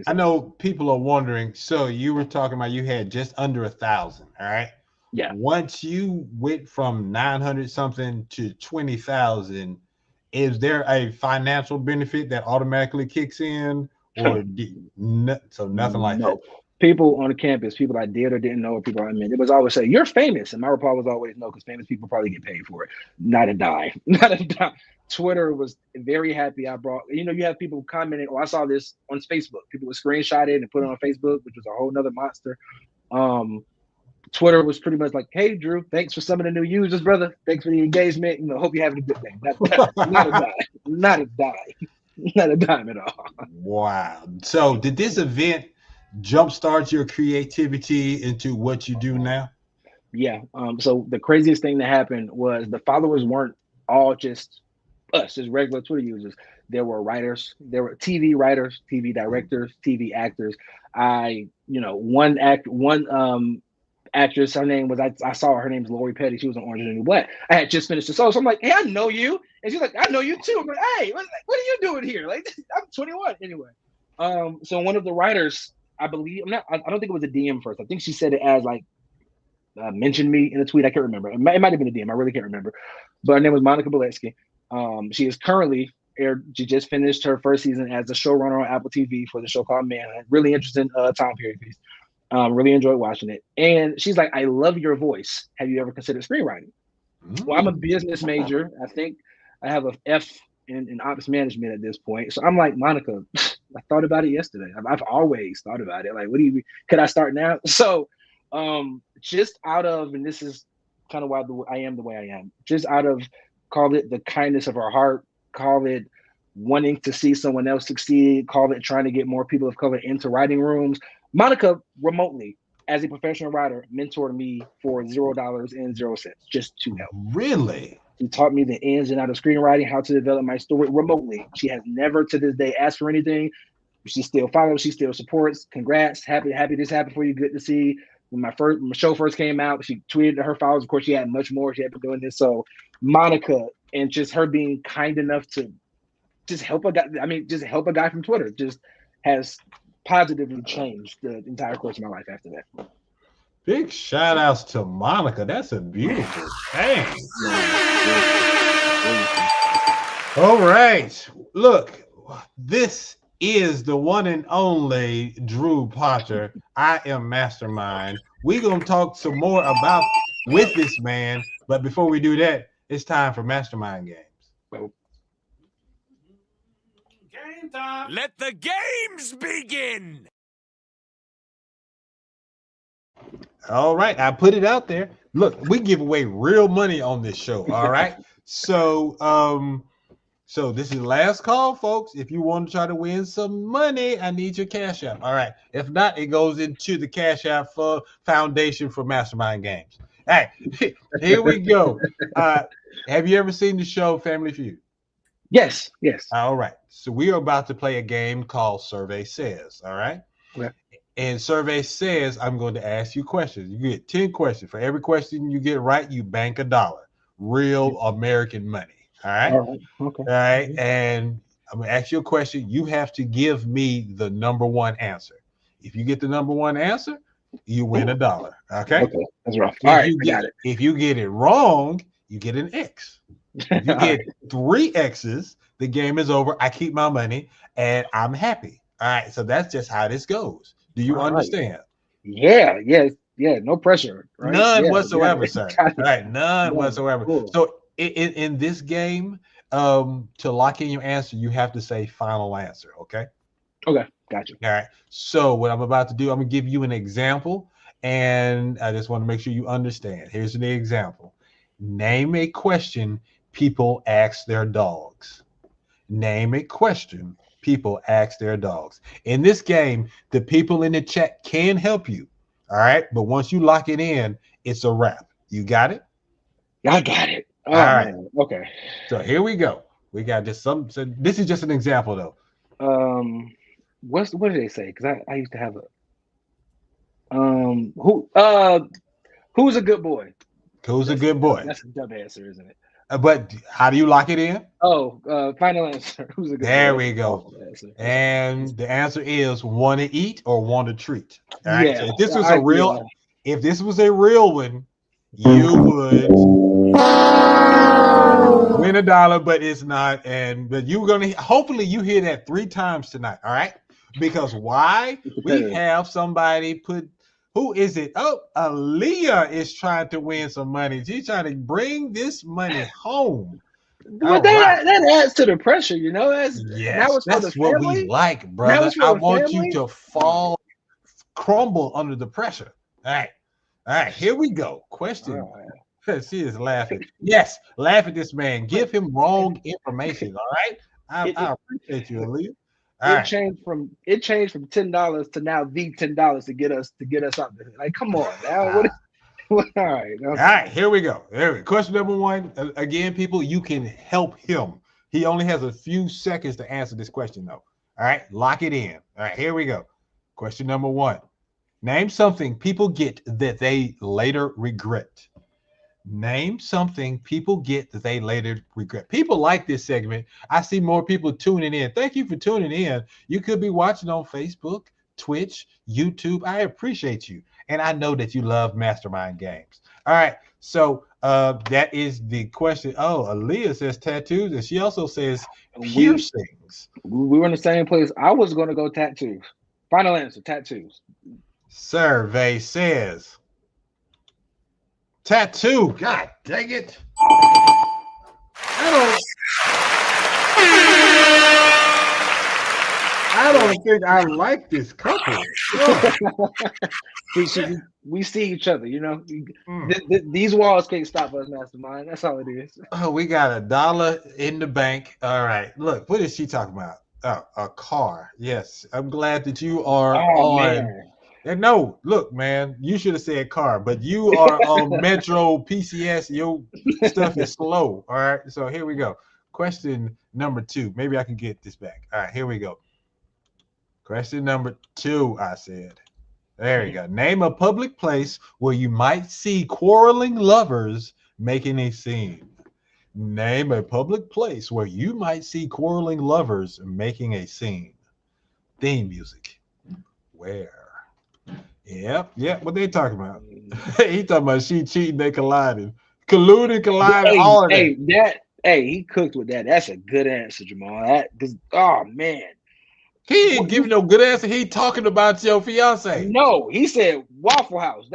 I know people are wondering. So you were talking about you had just under 1,000, all right? Yeah. Once you went from 900 something to 20,000, is there a financial benefit that automatically kicks in, or so nothing like that? People on the campus, people I did or didn't know, or people I met, it was always say, you're famous. And my reply was always no, because famous people probably get paid for it. Not a dime. Twitter was very happy. I brought, you have people commenting, oh, I saw this on Facebook. People would screenshot it and put it on Facebook, which was a whole nother monster. Twitter was pretty much like, hey, Drew, thanks for some of the new users, brother. Thanks for the engagement. Hope you're having a good day. Not a dime. Not a dime. Not a dime at all. Wow. So did this event jumpstart your creativity into what you do now? Yeah. So the craziest thing that happened was the followers weren't all just us, just regular Twitter users. There were writers, there were TV writers, TV directors, TV actors. One actress, her name was, I saw her name's Lori Petty. She was on Orange is the New Black. I had just finished the show, so I'm like, hey, I know you. And she's like, I know you too. I'm like, hey, what are you doing here? Like, I'm 21 anyway. So one of the writers, I believe, I don't think it was a DM first. I think she said it as like mentioned me in a tweet. I can't remember. It might have been a DM. I really can't remember. But her name was Monica Beletsky. She is currently she just finished her first season as a showrunner on Apple TV for the show called Manhunt. Really interesting time period piece. Really enjoyed watching it. And she's like, I love your voice. Have you ever considered screenwriting? Well, I'm a business major. I think I have a F in ops management at this point. So I'm like, Monica, I thought about it yesterday. I've always thought about it. Like, could I start now? So just out of, and this is kind of why I am the way I am, just out of, call it the kindness of our heart, call it wanting to see someone else succeed, call it trying to get more people of color into writing rooms. Monica remotely, as a professional writer, mentored me for $0 and 0 cents, just to help. Really? She taught me the ins and outs of screenwriting, how to develop my story remotely. She has never to this day asked for anything. She still follows. She still supports. Congrats. Happy this happened for you. Good to see. When my show first came out, she tweeted to her followers. Of course, she had much more. She had been doing this. So Monica, and just her being kind enough to just help a guy. I mean, just help a guy from Twitter just has positively changed the entire course of my life after that. Big shout outs to Monica. That's a beautiful thing. All right. Look, this is the one and only Drew Potter. I am Mastermind. We're going to talk some more about with this man. But before we do that, it's time for Mastermind Games. Game time. Let the games begin. All right, I put it out there. Look, we give away real money on this show. All right. So this is the last call, folks. If you want to try to win some money, I need your Cash App. All right. If not, it goes into the Cash App for Foundation for Mastermind Games. All right, here we go. Have you ever seen the show Family Feud? Yes. All right. So we are about to play a game called Survey Says. All right. Okay. And Survey Says, I'm going to ask you questions. You get 10 questions. For every question you get right, you bank $1. Real American money. All right. All right. Okay. All right. And I'm going to ask you a question. You have to give me the number one answer. If you get the number one answer, you win $1. Okay. Okay. That's rough. All right. I got it. If you get it wrong, you get an X. If you get 3 X's, the game is over. I keep my money and I'm happy. All right. So that's just how this goes. Do you understand? Yeah. No pressure. Right? None whatsoever, sir. Got it. Right. None whatsoever. Cool. So in this game, to lock in your answer, you have to say final answer. Okay. Okay. Gotcha. All right. So what I'm about to do, I'm gonna give you an example, and I just want to make sure you understand. Here's the example. Name a question people ask their dogs. Name a question people ask their dogs. In this game, the people in the chat can help you. All right. But once you lock it in, it's a wrap. You got it? I got it. All right. Man. Okay. So here we go. We got this. So this is just an example, though. What did they say? Because I used to have who's a good boy? Who's a good boy? That's a dumb answer, isn't it? But how do you lock it in? Final answer. Who's a good boy? There we go. And the answer is want to eat or want to treat. All right. Yeah, so if this was a real one, you would win $1, but it's not. But you're gonna hopefully you hear that 3 times tonight. All right. Because why? We have somebody put. Who is it? Oh, Aaliyah is trying to win some money. She's trying to bring this money home. But that adds to the pressure, you know. That's what we like, brother. I want you to crumble under the pressure. All right, here we go. Question. She is laughing. Yes, laugh at this man. Give him wrong information. All right. I appreciate you, Aaliyah. It changed from $10 to now the $10 to get us up there. Like, come on now. All right. Here we go. Question number 1. Again, people, you can help him. He only has a few seconds to answer this question, though. All right, lock it in. All right, here we go. Question number 1. Name something people get that they later regret. Name something people get that they later regret. People like this segment. I see more people tuning in. Thank you for tuning in. You could be watching on Facebook, Twitch, YouTube. I appreciate you. And I know that you love Mastermind Games. All right. So that is the question. Oh, Aaliyah says tattoos. And she also says piercings. We were in the same place. I was going to go tattoos. Final answer, tattoos. Survey says tattoo. God dang it. I don't think I like this couple. We see each other, you know. These walls can't stop us, Mastermind. That's all it is. Oh, we got $1 in the bank. All right. Look, what is she talking about? Oh, a car. Yes. I'm glad that you are on. Man. And no, look, man, you should have said car, but you are on Metro PCS. Your stuff is slow. All right. So here we go. Question number 2. Maybe I can get this back. All right, here we go. Question number 2, I said. There you go. Name a public place where you might see quarreling lovers making a scene. Name a public place where you might see quarreling lovers making a scene. Theme music. Where? Yep. What they talking about? He talking about she cheating, they colliding. Colluding, colliding, all of that. He cooked with that. That's a good answer, Jamal. Oh man. He didn't give no good answer. He talking about your fiance. No, he said Waffle House.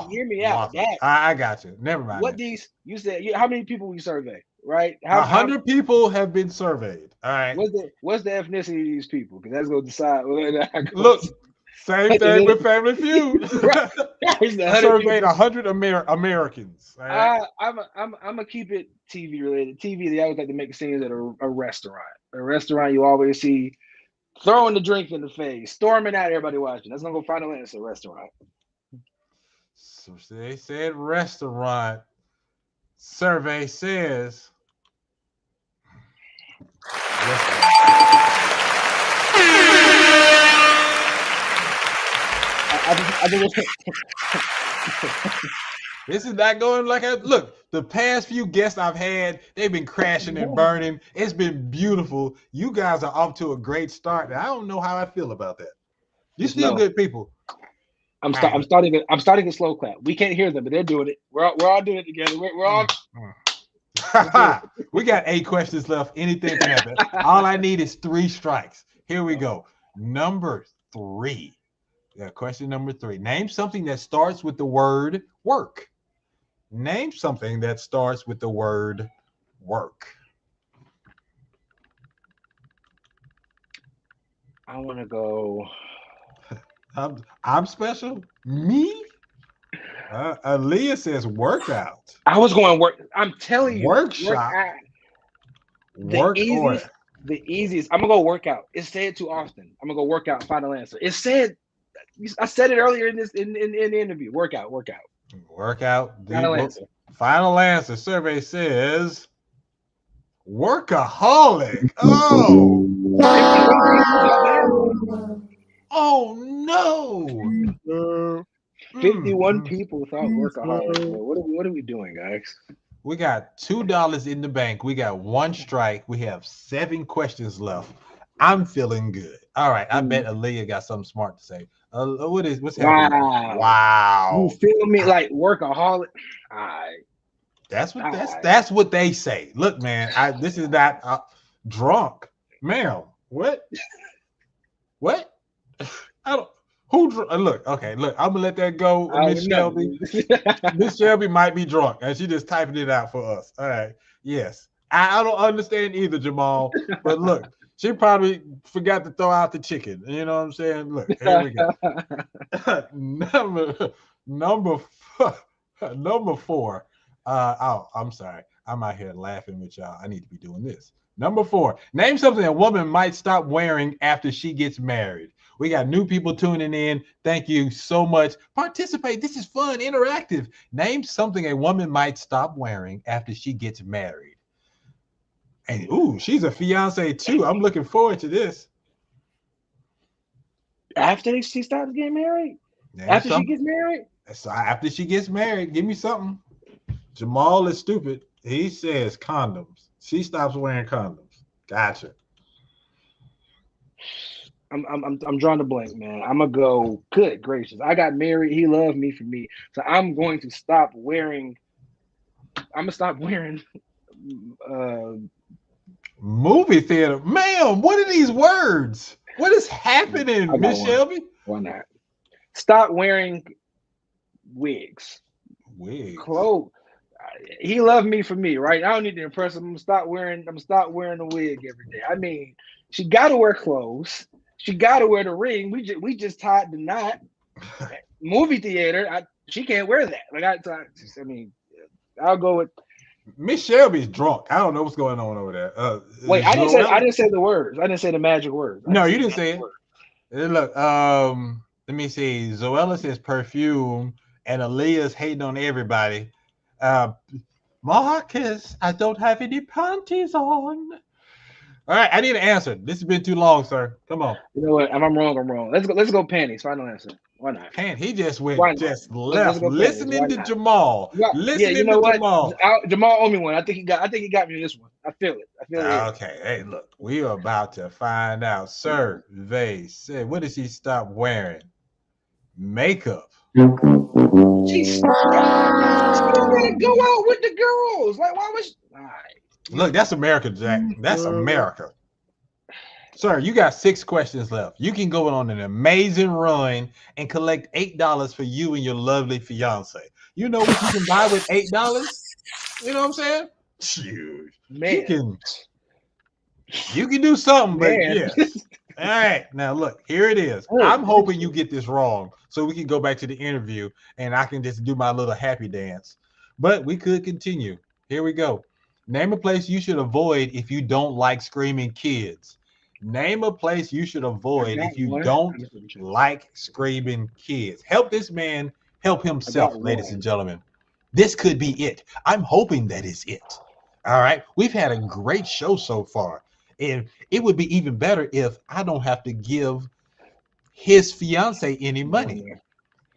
Hear me out. I got you. Never mind. What you said? How many people you survey? Right? 100 people have been surveyed. All right. What's the ethnicity of these people? Because that's gonna decide whether Look, same thing with Family Feud. I surveyed 100 Americans. Right? I'm gonna keep it TV related. TV, they always like to make scenes at a restaurant. A restaurant, you always see throwing the drink in the face, storming out, everybody watching. That's gonna go final answer. Restaurant. So they said restaurant. Survey says. This is not going like look. The past few guests I've had, they've been crashing and burning. It's been beautiful. You guys are off to a great start. And I don't know how I feel about that. You're still good people. I'm starting a slow clap. We can't hear them, but they're doing it. We're all doing it together. We're all. We got 8 questions left. Anything can happen. All I need is 3 strikes. Here we go. Number 3. Yeah, question number 3. Name something that starts with the word work. Name something that starts with the word work. I want to go. I'm special. Me? Aaliyah says workout. I was going work. I'm telling you, workshop. The easiest. I'm gonna go workout. It's said too often. I'm gonna go workout. Final answer. It's said. I said it earlier in the interview. Workout. Final answer. Final answer. Survey says workaholic. Oh. Oh no. 51 people thought workaholic. What are we doing, guys? We got $2 in the bank. We got 1 strike. We have 7 questions left. I'm feeling good. All right. I bet Aaliyah got something smart to say. What's happening? Wow. You feel me? Like workaholic. All right. That's what they say. Look, man, this is not drunk. Ma'am, what? What? I don't. Look, okay, look, I'm gonna let that go, Miss Shelby. Miss Shelby might be drunk, and she just typing it out for us. All right, yes, I don't understand either, Jamal. But look, she probably forgot to throw out the chicken. You know what I'm saying? Look, here we go. number 4. I'm sorry, I'm out here laughing with y'all. I need to be doing this. Number 4. Name something a woman might stop wearing after she gets married. We got new people tuning in. Thank you so much. Participate. This is fun, interactive. Name something a woman might stop wearing after she gets married. And she's a fiance too. I'm looking forward to this. After she stops getting married? After she gets married? So after she gets married, give me something. Jamal is stupid. He says condoms. She stops wearing condoms. Gotcha. I'm drawing a blank, man. I'm gonna go. Good gracious! I got married. He loved me for me, so I'm going to stop wearing. I'm gonna stop wearing. Movie theater, ma'am. What are these words? What is happening, Miss Shelby? Why not? Stop wearing wigs. Clothes. He loved me for me, right? I don't need to impress him. I'm gonna stop wearing a wig every day. I mean, she got to wear clothes. She got to wear the ring. We just tied the knot. Movie theater. She can't wear that. I mean, I'll go with. Miss Shelby's drunk. I don't know what's going on over there. Wait, I didn't say the words. I didn't say the magic words. No, you didn't say it. Look, Let me see. Zoella says perfume, and Aaliyah's hating on everybody. Marcus, I don't have any panties on. All right, I need an answer. This has been too long, sir. Come on. You know what? If I'm wrong, I'm wrong. Let's go panties. Final answer. Why not? He just went Why not? just Let's left. go panties. Listening Why to not? Jamal. Yeah, Listening you know to what? Jamal. Jamal owe me one. I think he got me in this one. I feel it. Okay, hey, look, we are about to find out. Survey said, what does he stop wearing? Makeup. She don't want to go out with the girls. Like, why was? All right. Look, that's America, Jack. That's America. Sir, you got 6 questions left. You can go on an amazing run and collect $8 for you and your lovely fiance. You know what you can buy with $8? You know what I'm saying? Shoot. Man. You can do something, but Man. yes. All right. Now look, here it is. I'm hoping you get this wrong so we can go back to the interview and I can just do my little happy dance. But we could continue. Here we go. Name a place you should avoid if you don't like screaming kids. Name a place you should avoid if you don't like screaming kids. Help this man help himself, ladies and gentlemen. This could be it. I'm hoping that is it. All right. We've had a great show so far. And it would be even better if I don't have to give his fiance any money.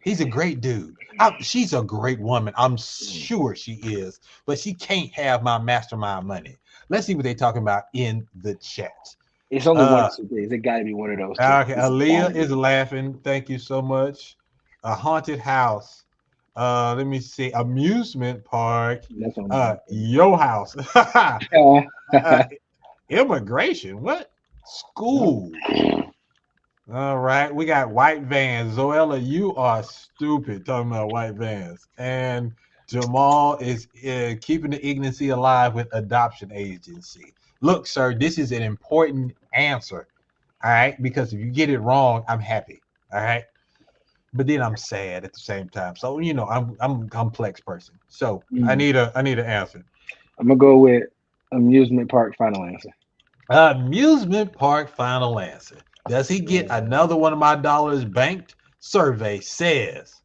He's a great dude. She's a great woman. I'm sure she is. But she can't have my mastermind money. Let's see what they're talking about in the chat. It's only one of 2 things. It got to be one of those. Okay, Aaliyah is laughing. Thank you so much. A haunted house. Let me see. Amusement park. Your house. Immigration. What? School. All right. We got white vans. Zoella, you are stupid talking about white vans. And Jamal is keeping the ignorancy alive with adoption agency. Look, sir, this is an important answer. All right. Because if you get it wrong, I'm happy. All right. But then I'm sad at the same time. So, you know, I'm a complex person. So I need an answer. I'm gonna go with amusement park. Final answer. Amusement park. Final answer. Does he get another one of my dollars banked? Survey says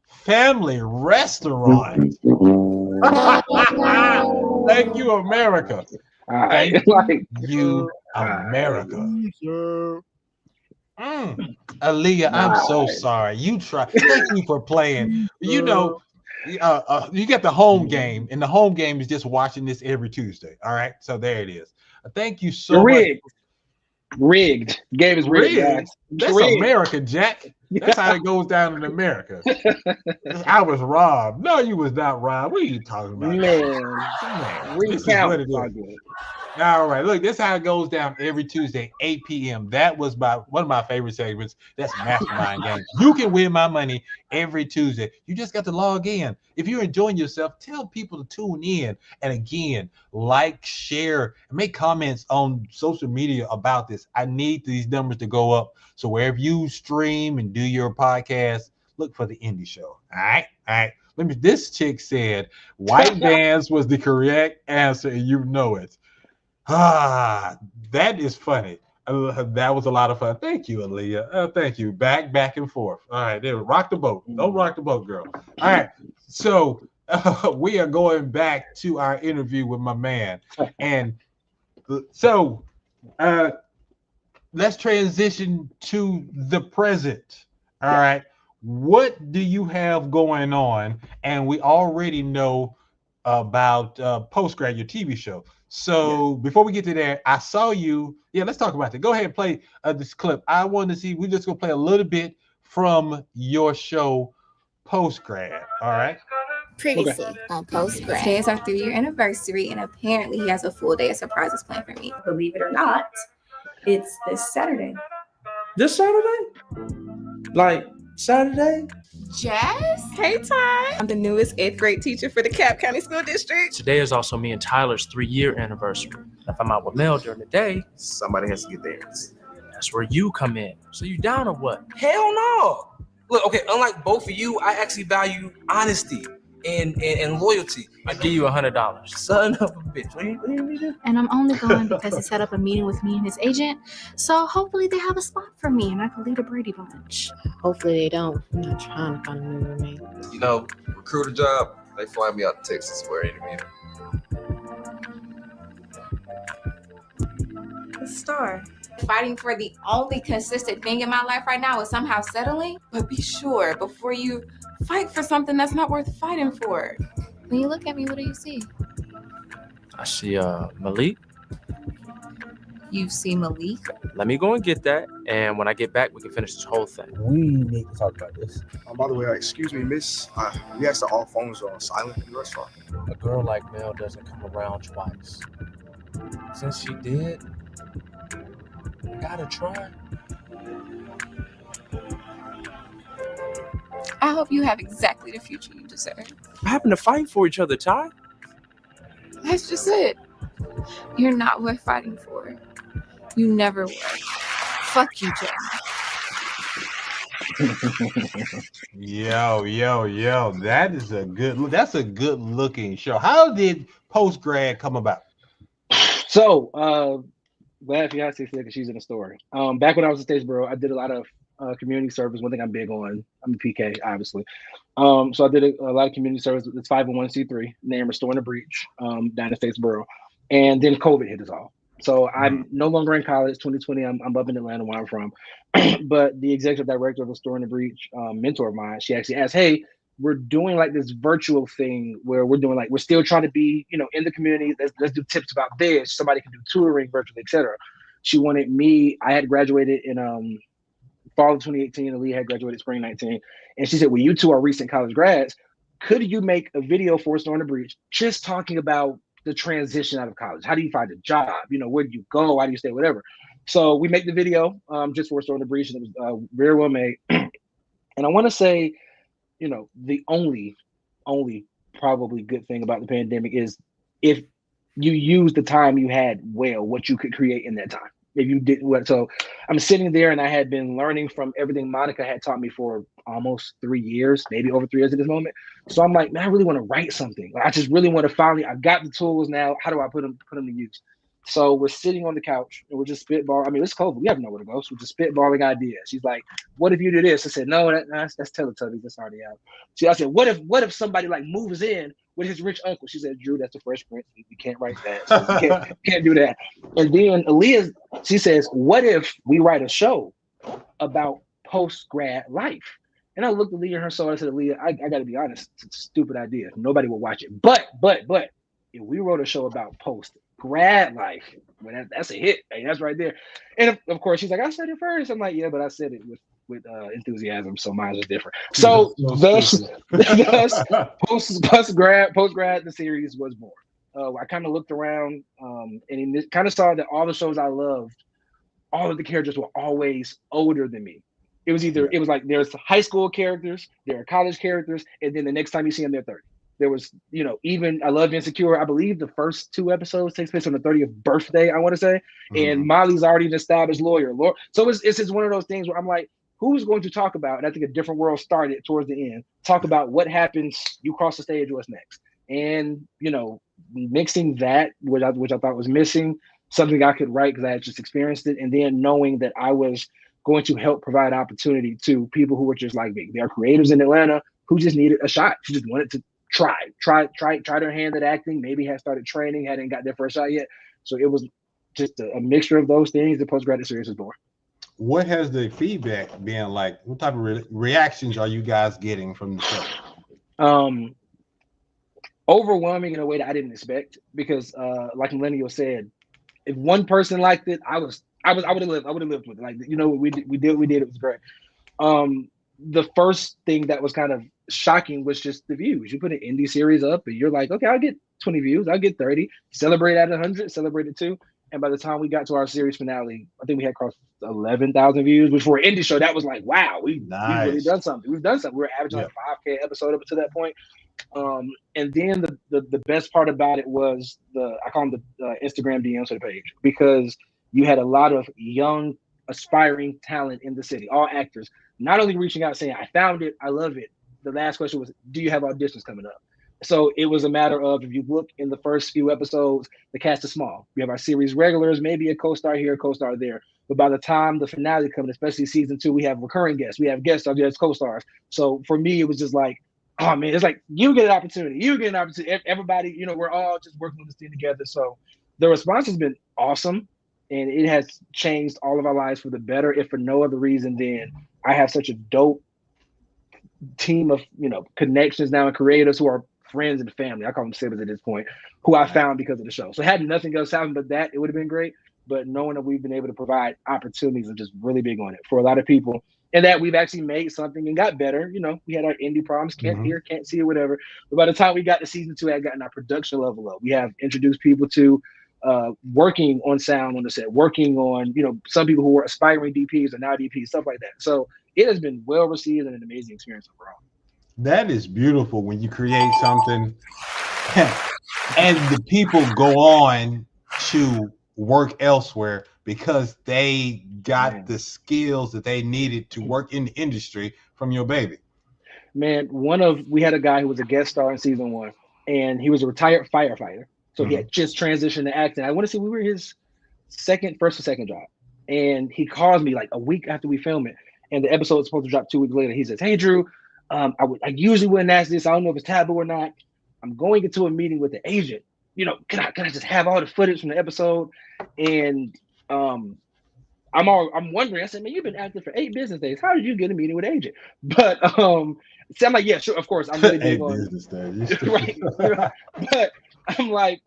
family restaurant. Thank you, America. Thank you, America. Aaliyah, I'm so sorry. You try. Thank you for playing. You know, you got the home game, and the home game is just watching this every Tuesday. All right, so there it is. Thank you so much. Rigged. Game is rigged, guys. That's rigged. America, Jack. That's how it goes down in America. I was robbed. No, you was not robbed. What are you talking about? Man. This is what it is. All right, look, this is how it goes down every Tuesday, 8 p.m. That was one of my favorite segments. That's Mastermind Games. You can win my money every Tuesday. You just got to log in. If you're enjoying yourself, tell people to tune in. And again, like, share, and make comments on social media about this. I need these numbers to go up. So wherever you stream and do your podcast, look for the Indie Show. All right. This chick said white vans was the correct answer, and you know it. That is funny. That was a lot of fun. Thank you, Aaliyah. Thank you. Back and forth. All right, there. Rock the boat. Don't rock the boat, girl. All right. So we are going back to our interview with my man, and so let's transition to the present. All right. What do you have going on? And we already know about Postgrad, your TV show. So before we get to there, I saw you. Yeah, let's talk about that. Go ahead and play this clip. I want to see. We're just gonna play a little bit from your show, Postgrad. All right. Previously on Postgrad. Today is our 3-year anniversary, and apparently he has a full day of surprises planned for me. Believe it or not, it's this Saturday. This Saturday? Like Saturday? Jazz? Hey, Ty. I'm the newest 8th grade teacher for the Cap County School District. Today is also me and Tyler's 3-year anniversary. If I'm out with Mel during the day, somebody has to get theirs. That's where you come in. So you down or what? Hell no. Look, okay, unlike both of you, I actually value honesty. and loyalty. I give you $100. Son of a bitch. What do you need to do? And I'm only going because he set up a meeting with me and his agent. So hopefully they have a spot for me and I can lead a Brady Bunch. Hopefully they don't. I'm not trying to find a new roommate. You know, recruiter job, they fly me out to Texas for an interview. The star. Fighting for the only consistent thing in my life right now is somehow settling. But be sure, before you fight for something that's not worth fighting for. When you look at me, what do you see? I see Malik. You see Malik? Let me go and get that, and when I get back, we can finish this whole thing. We need to talk about this. By the way, excuse me, miss. We asked that all phones are on silent in the restaurant. A girl like Mel doesn't come around twice. Since she did, I gotta try. I hope you have exactly the future you deserve. We're having to fight for each other, Ty. That's just it. You're not worth fighting for. You never were. Fuck you, Jay. Yo. That's a good looking show. How did Post Grad come about? So, glad Fiance said that she's in the story. Back when I was in Statesboro, I did a lot of community service. One thing I'm big on, I'm a PK, obviously. So I did a lot of community service. It's 501c3, named Restoring the Breach, down in Statesboro. And then COVID hit us all. So I'm no longer in college. 2020, I'm up in Atlanta, where I'm from. But the executive director of Restoring the Breach, mentor of mine, she actually asked, hey, we're doing like this virtual thing where we're still trying to be, in the community. Let's do tips about this. Somebody can do touring virtually, etc. She wanted me. I had graduated in fall of 2018. Aaliyah had graduated spring 19. And she said, well, you two are recent college grads. Could you make a video for Restoring the Breach just talking about the transition out of college? How do you find a job? Where do you go? How do you stay? Whatever. So we make the video just for Restoring the Breach, and it was very well made. And I want to say, the only probably good thing about the pandemic is if you use the time you had well, what you could create in that time. If you didn't, so I'm sitting there and I had been learning from everything Monica had taught me for almost 3 years, maybe over 3 years at this moment. So I'm like, man, I really want to write something. I just really want to I've got the tools now. How do I put them to use? So we're sitting on the couch and we're just spitballing. I mean, it's COVID. We have nowhere to go. So we're just spitballing ideas. She's like, what if you do this? I said, no, that's Teletubbies. That's already out. So I said, what if somebody like moves in with his rich uncle? She said, Drew, that's the Fresh Prince. We can't write that. So we can't do that. And then Aaliyah, she says, what if we write a show about post-grad life? And I looked at Aaliyah and her soul. I said, Aaliyah, I got to be honest. It's a stupid idea. Nobody will watch it. But if we wrote a show about post-grad life, well, that's a hit. Hey, that's right there. And of course, she's like, I said it first. I'm like, yeah, but I said it with enthusiasm, so mine is different. So thus post-grad, the series was born. I kind of looked around and kind of saw that all the shows I loved, all of the characters were always older than me. It was like there's high school characters, there are college characters, and then the next time you see them, they're 30. There was, even I loved Insecure. I believe the first 2 episodes takes place on the 30th birthday, I want to say. And Molly's already an established lawyer. So it's just one of those things where I'm like, who's going to talk about, and I think A Different World started towards the end, talk about what happens, you cross the stage, what's next. And, mixing that, which I thought was missing, something I could write because I had just experienced it. And then knowing that I was going to help provide opportunity to people who were just like me. There are creators in Atlanta who just needed a shot. Who just wanted to try their hand at acting, maybe had started training, hadn't got their first shot yet. So it was just a mixture of those things. The postgraduate series was born. What has the feedback been like? What type of reactions are you guys getting from the show? Overwhelming in a way that I didn't expect, because like Millinniul said, if one person liked it, I would have lived with it. Like, we did, it was great. The first thing that was kind of shocking was just the views. You put an indie series up and you're like, okay, I'll get 20 views, I'll get 30, celebrate at 100, celebrate at 2. And by the time we got to our series finale, I think we had crossed 11,000 views, which for an indie show, that was like, wow, we've really done something. We were averaging like 5K episode up to that point. And then the best part about it was I call them the Instagram DMs for the page, because you had a lot of young, aspiring talent in the city, all actors, not only reaching out saying, I found it, I love it. The last question was, do you have auditions coming up? So it was a matter of, if you look in the first few episodes, the cast is small. We have our series regulars, maybe a co-star here, a co-star there. But by the time the finale comes, especially season 2, we have recurring guests. We have guest stars, we have co-stars. So for me, it was just like, oh man, it's like you get an opportunity. You get an opportunity. Everybody, we're all just working on this thing together. So the response has been awesome, and it has changed all of our lives for the better, if for no other reason than I have such a dope team of connections now and creators who are friends and family. I call them siblings at this point, who I found because of the show. So had nothing else happen but that, it would have been great. But knowing that we've been able to provide opportunities, I'm just really big on it for a lot of people, and that we've actually made something and got better. We had our indie problems, can't hear, can't see, or whatever. But by the time we got to season 2, I had gotten our production level up. We have introduced people to working on sound on the set, working on, some people who were aspiring DPs are now DPs, stuff like that. So it has been well received and an amazing experience overall. That is beautiful when you create something and the people go on to work elsewhere because they got the skills that they needed to work in the industry from your baby. Man, we had a guy who was a guest star in season 1, and he was a retired firefighter. So he had just transitioned to acting. I want to say we were his first or second job. And he calls me like a week after we film it. And the episode is supposed to drop 2 weeks later. He says, "Hey, Drew, I usually wouldn't ask this. I don't know if it's taboo or not. I'm going into a meeting with the agent. Can I just have all the footage from the episode?" And I'm wondering. I said, "Man, you've been acting for 8 business days. How did you get a meeting with the agent?" But so I'm like, "Yeah, sure, of course. I'm really big on business days." Right. But I'm like,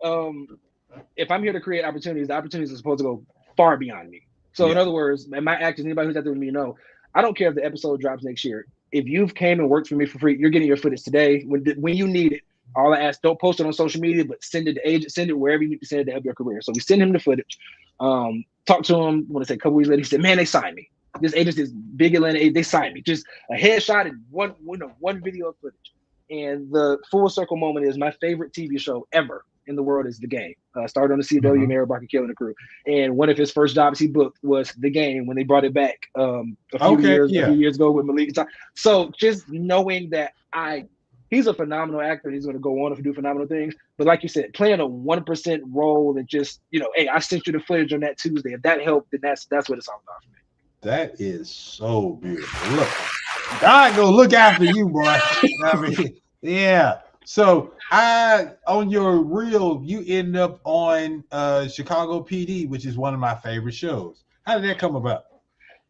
if I'm here to create opportunities, the opportunities are supposed to go far beyond me. So in other words, and my actors, anybody who's out there with me, I don't care if the episode drops next year. If you've came and worked for me for free, you're getting your footage today when you need it. All I ask, don't post it on social media, but send it to agent, send it wherever you need to send it to help your career. So we send him the footage. Talk to him. I want to say a couple weeks later, he said, "Man, they signed me. This agency is big Atlanta. They signed me. Just a headshot and one video of footage." And the full circle moment is my favorite TV show ever in the world is The Game. Started on the CW, Mary Barker killing the crew. And one of his first jobs he booked was The Game when they brought it back a few years ago with Malik. So just knowing that he's a phenomenal actor. He's going to go on to do phenomenal things. But like you said, playing a 1% role and just, hey, I sent you the footage on that Tuesday. If that helped, then that's what it's all about for me. That is so beautiful. Look, God go look after you, boy. I mean, yeah. So on your reel, you end up on Chicago PD, which is one of my favorite shows. How did that come about?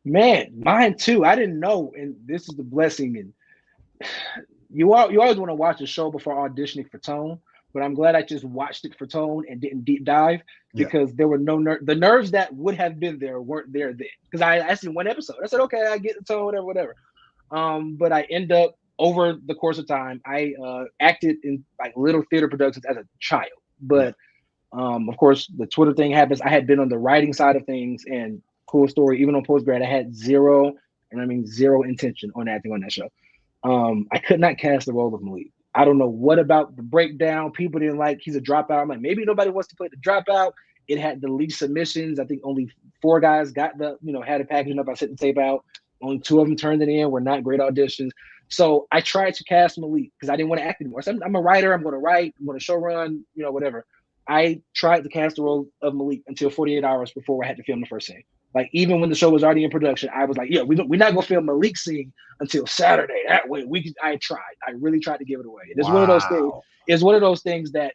Man, mine too. I didn't know, and this is the blessing. And you always want to watch a show before auditioning for tone, but I'm glad I just watched it for tone and didn't deep dive because there were no the nerves that would have been there weren't there then. Because I seen one episode. I said, okay, I get the tone, whatever. But I end up over the course of time, I acted in like little theater productions as a child. But of course, the Twitter thing happens. I had been on the writing side of things, and cool story, even on postgrad, I had zero intention on acting on that show. I could not cast the role of Malik. I don't know what about the breakdown. People didn't like, he's a dropout. I'm like, maybe nobody wants to play the dropout. It had the least submissions. I think only 4 guys got had it packaged up. I sent the tape out. Only 2 of them turned it in. Were not great auditions. So I tried to cast Malik because I didn't want to act anymore. So I'm a writer. I'm going to write. I'm going to show run, whatever. I tried to cast the role of Malik until 48 hours before I had to film the first scene. Like, even when the show was already in production, I was like, yeah, we're not going to film Malik's scene until Saturday. That way I tried. I really tried to give it away. It's one of those things. It's one of those things that,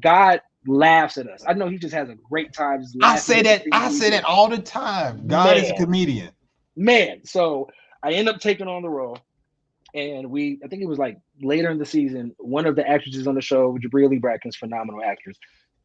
God laughs at us. I know he just has a great time. I say that all the time. God is a comedian. Man. So I end up taking on the role. And I think it was like later in the season, one of the actresses on the show, Jabria Lee Bracken's phenomenal actress,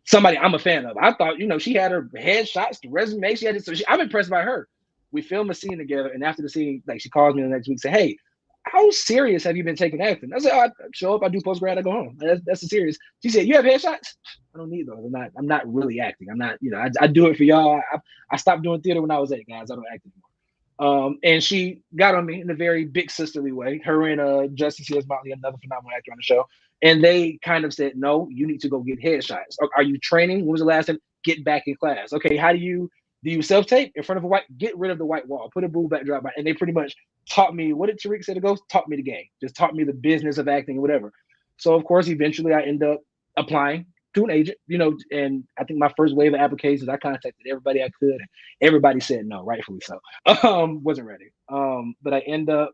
somebody I'm a fan of. I thought, she had her headshots, the resume, she had it. So I'm impressed by her. We filmed a scene together, and after the scene, like, she calls me the next week, say, "Hey, how serious have you been taking acting?" I said, "I show up, I do post grad, I go home. That's serious." She said, "You have headshots?" I don't need those. I'm not really acting. I'm not, I do it for y'all. I stopped doing theater when I was 8, guys. I don't act anymore. And she got on me in a very big sisterly way. Her and Justin Sears Motley, another phenomenal actor on the show. And they kind of said, "No, you need to go get headshots. Are you training? When was the last time? Get back in class. Okay, how do you self-tape in front of a white? Get rid of the white wall. Put a boob backdrop." And they pretty much taught me, what did Tariq say to go? Taught me the game. Just taught me the business of acting and whatever. So of course, eventually I end up applying to an agent, and I think my first wave of applications, I contacted everybody I could, and everybody said no, rightfully so. Wasn't ready. But I end up,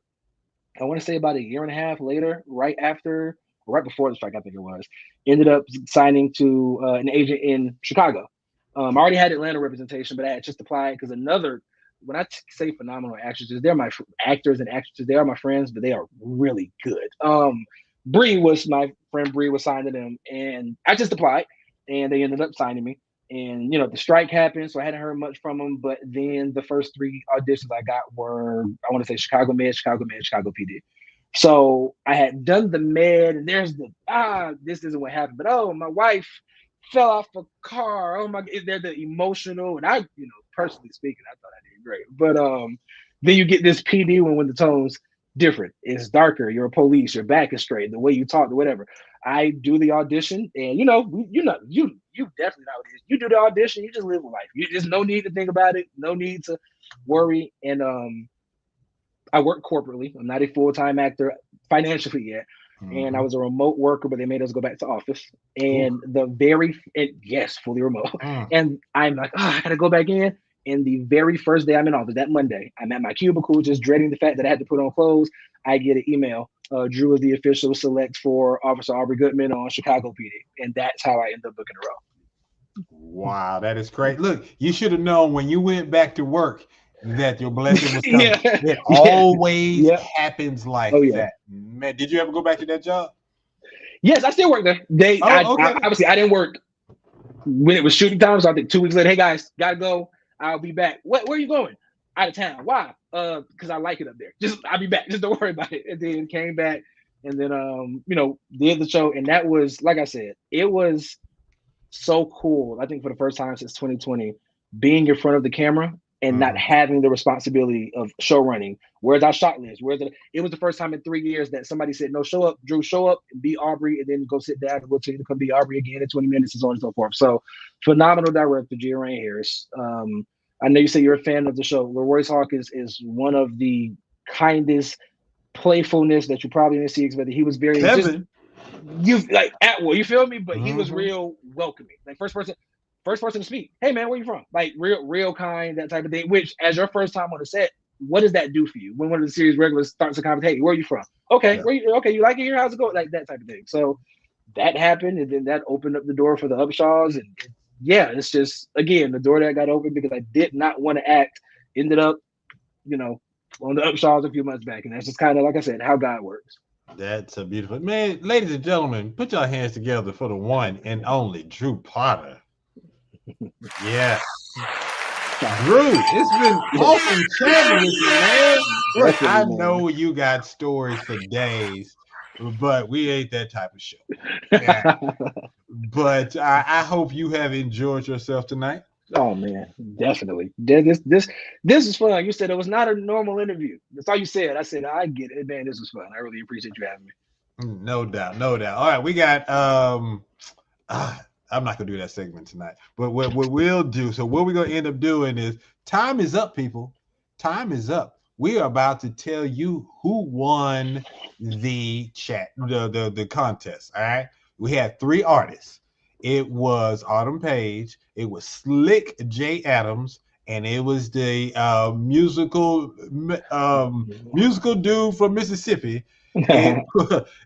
I want to say about a year and a half later, right before the strike, I think it was, ended up signing to an agent in Chicago. I already had Atlanta representation, but I had just applied because when I say phenomenal actresses, they're my actors and actresses. They are my friends, but they are really good. Bree was my friend. Bree was signed to them, and I just applied, and they ended up signing me. And the strike happened, so I hadn't heard much from them. But then the first 3 auditions I got were, I want to say, Chicago Med, Chicago PD. So I had done the Med, and there's this isn't what happened. But my wife fell off a car. Oh my, they're the emotional, and I, personally speaking, I thought I did great. But then you get this PD when the tone's different. It's darker. You're a police. Your back is straight. The way you talk, whatever. I do the audition, and you definitely know what it is. You do the audition, you just live with life. There's no need to think about it. No need to worry. And I work corporately. I'm not a full-time actor financially yet. And I was a remote worker, but they made us go back to office. And yes, fully remote. And I'm like, I gotta go back in. And the very first day I'm in office, that Monday, I'm at my cubicle, just dreading the fact that I had to put on clothes. I get an email. Drew is the official select for Officer Aubrey Goodman on Chicago PD. And that's how I end up booking a role. Wow, that is great. Look, you should have known when you went back to work that your blessing was coming. It always happens like that. Man, did you ever go back to that job? Yes, I still work there. Obviously, I didn't work when it was shooting time. So I think 2 weeks later, hey guys, gotta go. I'll be back. Where are you going? Out of town. Why? Because I like it up there. I'll be back. Just don't worry about it. And then came back, and then did the show. And that was, like I said, it was so cool. I think for the first time since 2020, being in front of the camera and not having the responsibility of show running. Where's our shot list? It was the first time in 3 years that somebody said, no, show up, Drew, show up, and be Aubrey, and then go sit down and we'll tell you to come be Aubrey again in 20 minutes and so on and so forth. So phenomenal director, Gia Rain Harris. I know you say you're a fan of the show. Royce Hawk is one of the kindest playfulness that you probably didn't see expected. He was very you feel me? But he was real welcoming. Like first person to speak. Hey man, where you from? Like real kind, that type of thing. Which, as your first time on the set, what does that do for you? When one of the series regulars starts a conversation, hey, where are you from? Okay, you like it here? How's it going? Like that type of thing. So that happened, and then that opened up the door for the Upshaws, and it's just, again, the door that got open because I did not want to act. Ended up, on the Upshaws a few months back, and that's just kind of, like I said, how God works. That's a beautiful man, ladies and gentlemen. Put your hands together for the one and only Drew Potter. Yes. Drew, it's been awesome chatting with you, man. Look, I know you got stories for days, but we ain't that type of show. Yeah. But I hope you have enjoyed yourself tonight. Oh man, definitely. This is fun. You said it was not a normal interview. That's all you said. I said I get it, man. This was fun. I really appreciate you having me. No doubt. All right, we got I'm not gonna do that segment tonight, but what we'll do. So what we're gonna end up doing is, time is up, people. Time is up. We are about to tell you who won the contest. All right, we had 3 artists. It was Autumn Paige, it was Slique J. Adams, and it was the musical dude from Mississippi. And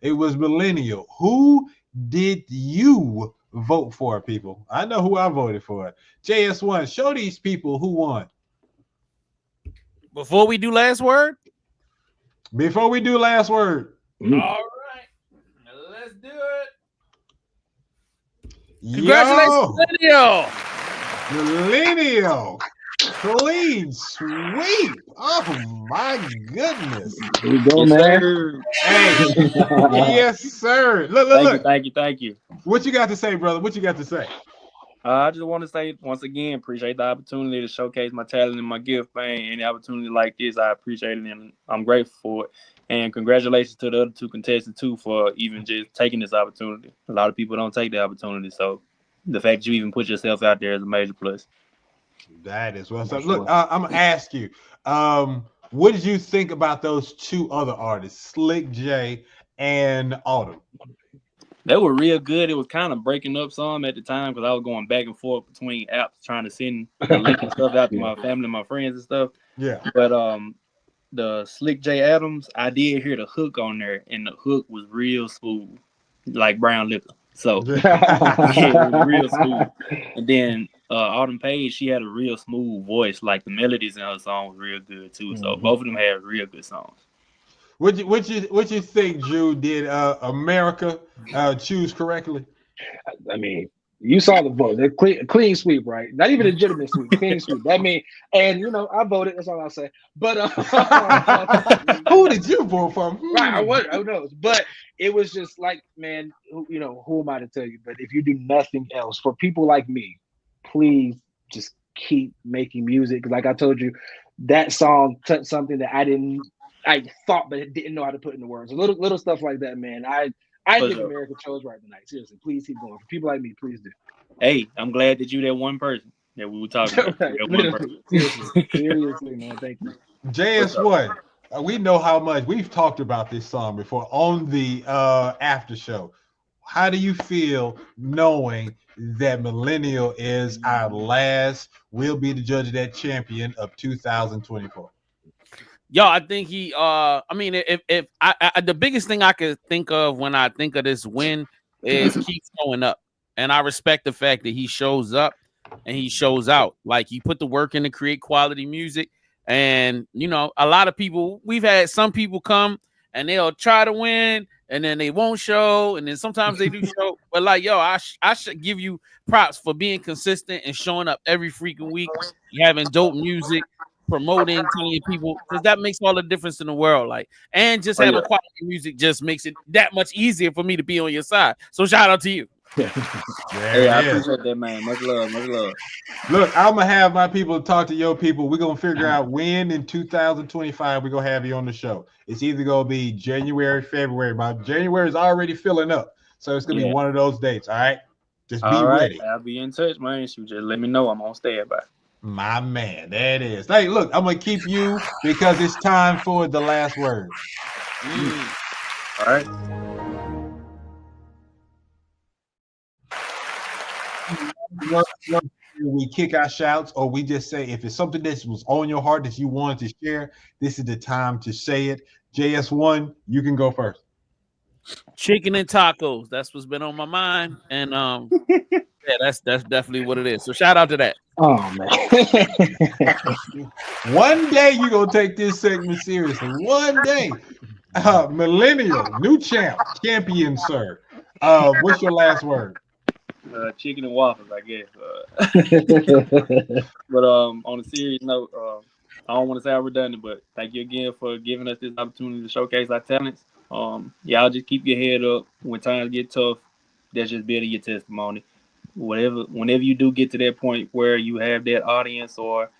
it was Millinniul. Who did you vote for, people? I know who I voted for. JS1, show these people who won. Before we do last word? Before we do last word. All right. Let's do it. Congratulations, Millinniul. Clean sweep. Oh my goodness. There you go, man. Hey. Yes, sir. Look. Thank you. What you got to say, brother? What you got to say? I just want to say once again, appreciate the opportunity to showcase my talent and my gift, man. Any opportunity like this, I appreciate it, and I'm grateful for it. And congratulations to the other 2 contestants too for even just taking this opportunity. A lot of people don't take the opportunity, so the fact that you even put yourself out there is a major plus. That is well. So look, I'm gonna ask you, what did you think about those 2 other artists, Slique J and Autumn? They were real good. It was kind of breaking up some at the time because I was going back and forth between apps trying to send the link and stuff out to my family, my friends and stuff. Yeah. But the Slique J Adams, I did hear the hook on there, and the hook was real smooth, like brown liquor. So yeah, it was real smooth. And then Autumn Paige, she had a real smooth voice. Like the melodies in her song was real good too. So both of them had real good songs. What you think, Drew? Did America choose correctly? I mean, you saw the vote. They're clean sweep, right? Not even a legitimate sweep, clean sweep. That mean, and you know, I voted. That's all I'll say. But who did you vote for? Right, who knows? But it was just like, man, you know, who am I to tell you? But if you do nothing else, for people like me, please just keep making music. Because like I told you, that song touched something that I thought but didn't know how to put into words. Little stuff like that, man. I think America chose right tonight. Seriously, please keep going. For people like me, please do. Hey, I'm glad that you that one person that we were talking about. That one person. Seriously, man. Thank you. JS1, we know how much we've talked about this song before on the after show. How do you feel knowing that Millinniul is our last, will be the judge of that champion of 2024? Yo, I think he. I mean, if I the biggest thing I could think of when I think of this win is keep showing up, and I respect the fact that he shows up and he shows out. Like he put the work in to create quality music, and you know, a lot of people. We've had some people come and they'll try to win, and then they won't show, and then sometimes they do show. But like, yo, I should give you props for being consistent and showing up every freaking week, having dope music, promoting, telling people, because that makes all the difference in the world. Like, and just having quality music just makes it that much easier for me to be on your side. So shout out to you. Hey, I appreciate that, man. Much love, much love. Look, I'm gonna have my people talk to your people. We're gonna figure out when in 2025 we're gonna have you on the show. It's either gonna be January, February. My January is already filling up, so it's gonna be one of those dates. All right, just be ready. I'll be in touch, man. You just let me know. I'm on standby. My man, there it is. Hey, look, I'm gonna keep you because it's time for the last word. All right. We kick our shouts, or we just say if it's something that was on your heart that you wanted to share, this is the time to say it. JS1, you can go first. Chicken and tacos. That's what's been on my mind, and yeah, that's definitely what it is. So shout out to that. Oh man. One day you're gonna take this segment seriously. One day. Millinniul, new champion, sir. What's your last word? Chicken and waffles, I guess. But on a serious note, I don't want to say I'm redundant, but thank you again for giving us this opportunity to showcase our talents. Y'all just keep your head up when times get tough. That's just building your testimony. Whenever you do get to that point where you have that audience, or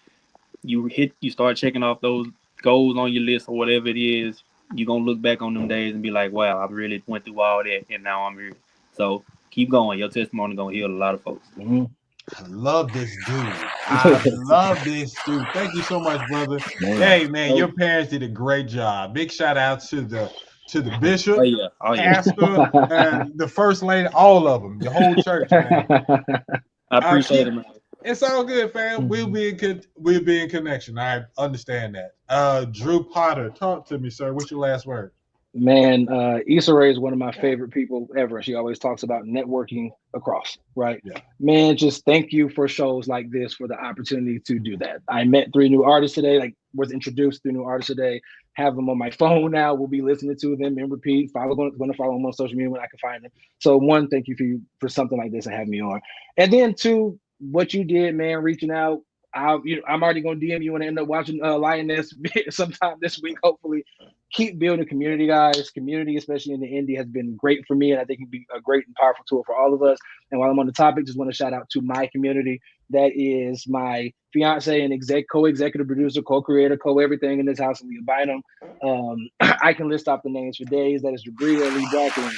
you start checking off those goals on your list or whatever it is, you're gonna look back on them days and be like, wow, I really went through all that and now I'm here. So keep going. Your testimony gonna heal a lot of folks. I love this dude. I love this dude. Thank you so much, brother. Hey man, your parents did a great job. Big shout out to the bishop, pastor, and the first lady, all of them, the whole church, man. I appreciate it, man. It's all good, fam. We'll be in connection. I understand that. Drew Potter, talk to me, sir. What's your last word? Man, Issa Rae is one of my favorite people ever. She always talks about networking across, right? Yeah. Man, just thank you for shows like this, for the opportunity to do that. I met 3 new artists today, was introduced to 3 new artists today, have them on my phone now. We'll be listening to them in repeat. Going to follow them on social media when I can find them. So 1, thank you for something like this and having me on. And then 2, what you did, man, reaching out. I'm already going to DM you when I end up watching Lioness sometime this week, hopefully. Keep building community, guys. Community, especially in the indie, has been great for me, and I think it can be a great and powerful tool for all of us. And while I'm on the topic, just want to shout out to my community. That is my fiance and co-executive producer, co-creator, co-everything in this house, Leah Bynum. I can list off the names for days. That is Jabria, Lee Jacqueline,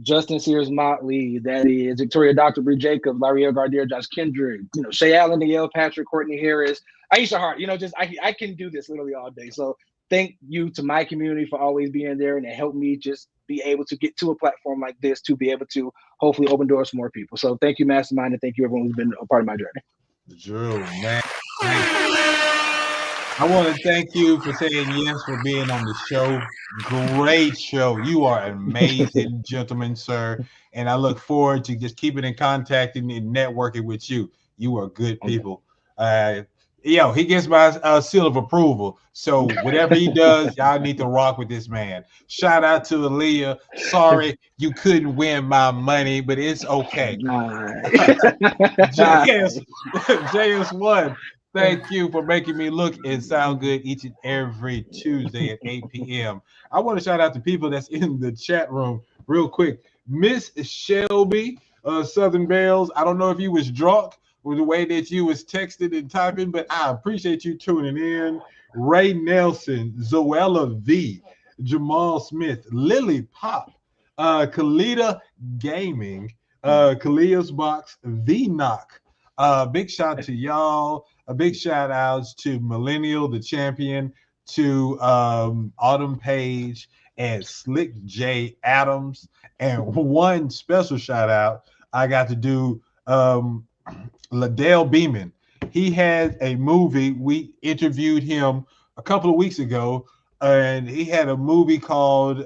Justin Sears Motley, that is Victoria Dr. Bree Jacob, Laria Gardier, Josh Kendrick, Shay Allen, Neil Patrick, Courtney Harris, Aisha Hart. I can do this literally all day. So thank you to my community for always being there, and it helped me just be able to get to a platform like this to be able to hopefully open doors for more people. So thank you, Mastermind, and thank you everyone who's been a part of my journey. Drew, man. I want to thank you for saying yes, for being on the show. Great show. You are an amazing gentleman, sir. And I look forward to just keeping in contact and networking with you. You are good people. He gets my seal of approval. So whatever he does, y'all need to rock with this man. Shout out to Aaliyah. Sorry you couldn't win my money, but it's okay. JS1. Thank you for making me look and sound good each and every Tuesday at 8 p.m. I want to shout out to people that's in the chat room real quick. Miss Shelby, Southern Bells. I don't know if you was drunk with the way that you was texting and typing, but I appreciate you tuning in. Ray Nelson, Zoella V, Jamal Smith, Lily Pop, Kalita Gaming, Kalia's Box, V-Knock. Big shout out to y'all. A big shout out to Millinniul, the champion, to Autumn Paige and Slique J Adams. And one special shout out I got to do Liddell Beeman. He had a movie. We interviewed him a couple of weeks ago, and he had a movie called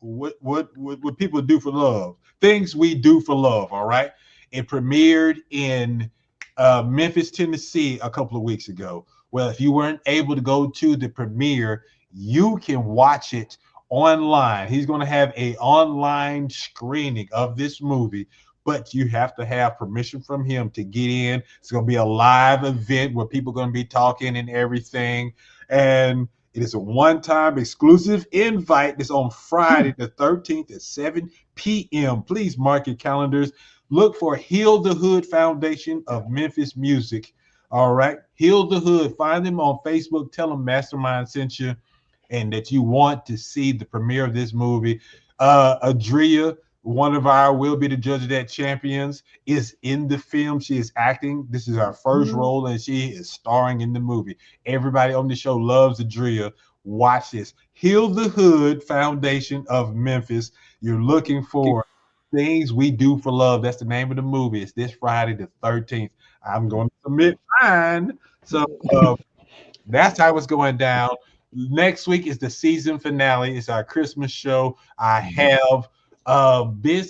What People Do for Love. Things We Do for Love, all right? It premiered in Memphis, Tennessee a couple of weeks ago. Well, if you weren't able to go to the premiere, you can watch it online. He's going to have an online screening of this movie, but you have to have permission from him to get in. It's going to be a live event where people are going to be talking and everything. And it is a one-time exclusive invite. It's on Friday the 13th at 7 p.m. Please mark your calendars. Look for Heal the Hood Foundation of Memphis Music. All right. Heal the Hood. Find them on Facebook. Tell them Mastermind sent you and that you want to see the premiere of this movie. Adria, one of our Will Be the Judge of That champions, is in the film. She is acting. This is her first role, and she is starring in the movie. Everybody on the show loves Adria. Watch this. Heal the Hood Foundation of Memphis. You're looking for Things We Do for Love. That's the name of the movie. It's this Friday the 13th. I'm going to submit mine. So that's how it's going down. Next week is the season finale. It's our Christmas show. I have this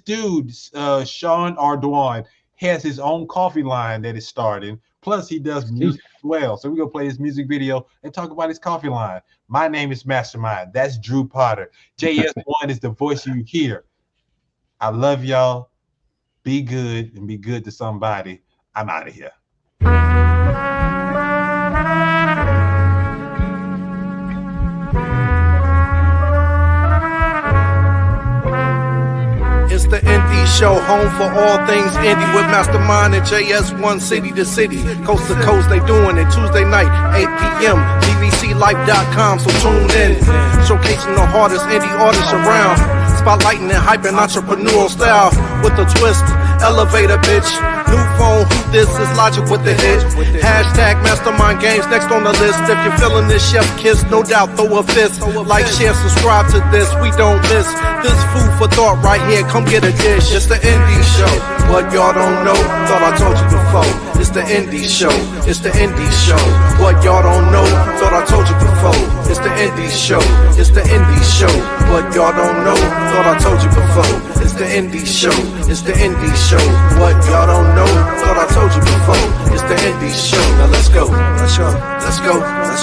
dude, Sean Ardoin, has his own coffee line that is starting. Plus, he does music as well. So we're going to play his music video and talk about his coffee line. My name is Mastermind. That's Drew Potter. JS1 is the voice you hear. I love y'all. Be good and be good to somebody. I'm out of here. It's the Indie Show, home for all things indie with Mastermind and JS1 city to city. Coast to coast, they doing it Tuesday night, 8 p.m. DVClife.com, so tune in. Showcasing the hardest indie artists around. Spotlighting and hyping entrepreneurial style with a twist. Elevator, bitch. New phone, who this is Logic with the hit. Hashtag Mastermind Games next on the list. If you're feeling this chef kiss, no doubt throw a fist. Like, share, subscribe to this. We don't miss this food for thought right here. Come get a dish. It's the Indie Show. What y'all don't know, thought I told you before. It's the Indie Show. It's the Indie Show. What y'all don't know, thought I told you before. It's the Indie Show. It's the Indie Show. What y'all don't know, thought I told you before. It's the Indie Show. It's the Indie Show. What y'all don't know, thought I told you before. It's the Indie Show. Now let's go. Let's go. Let's go. Let's go.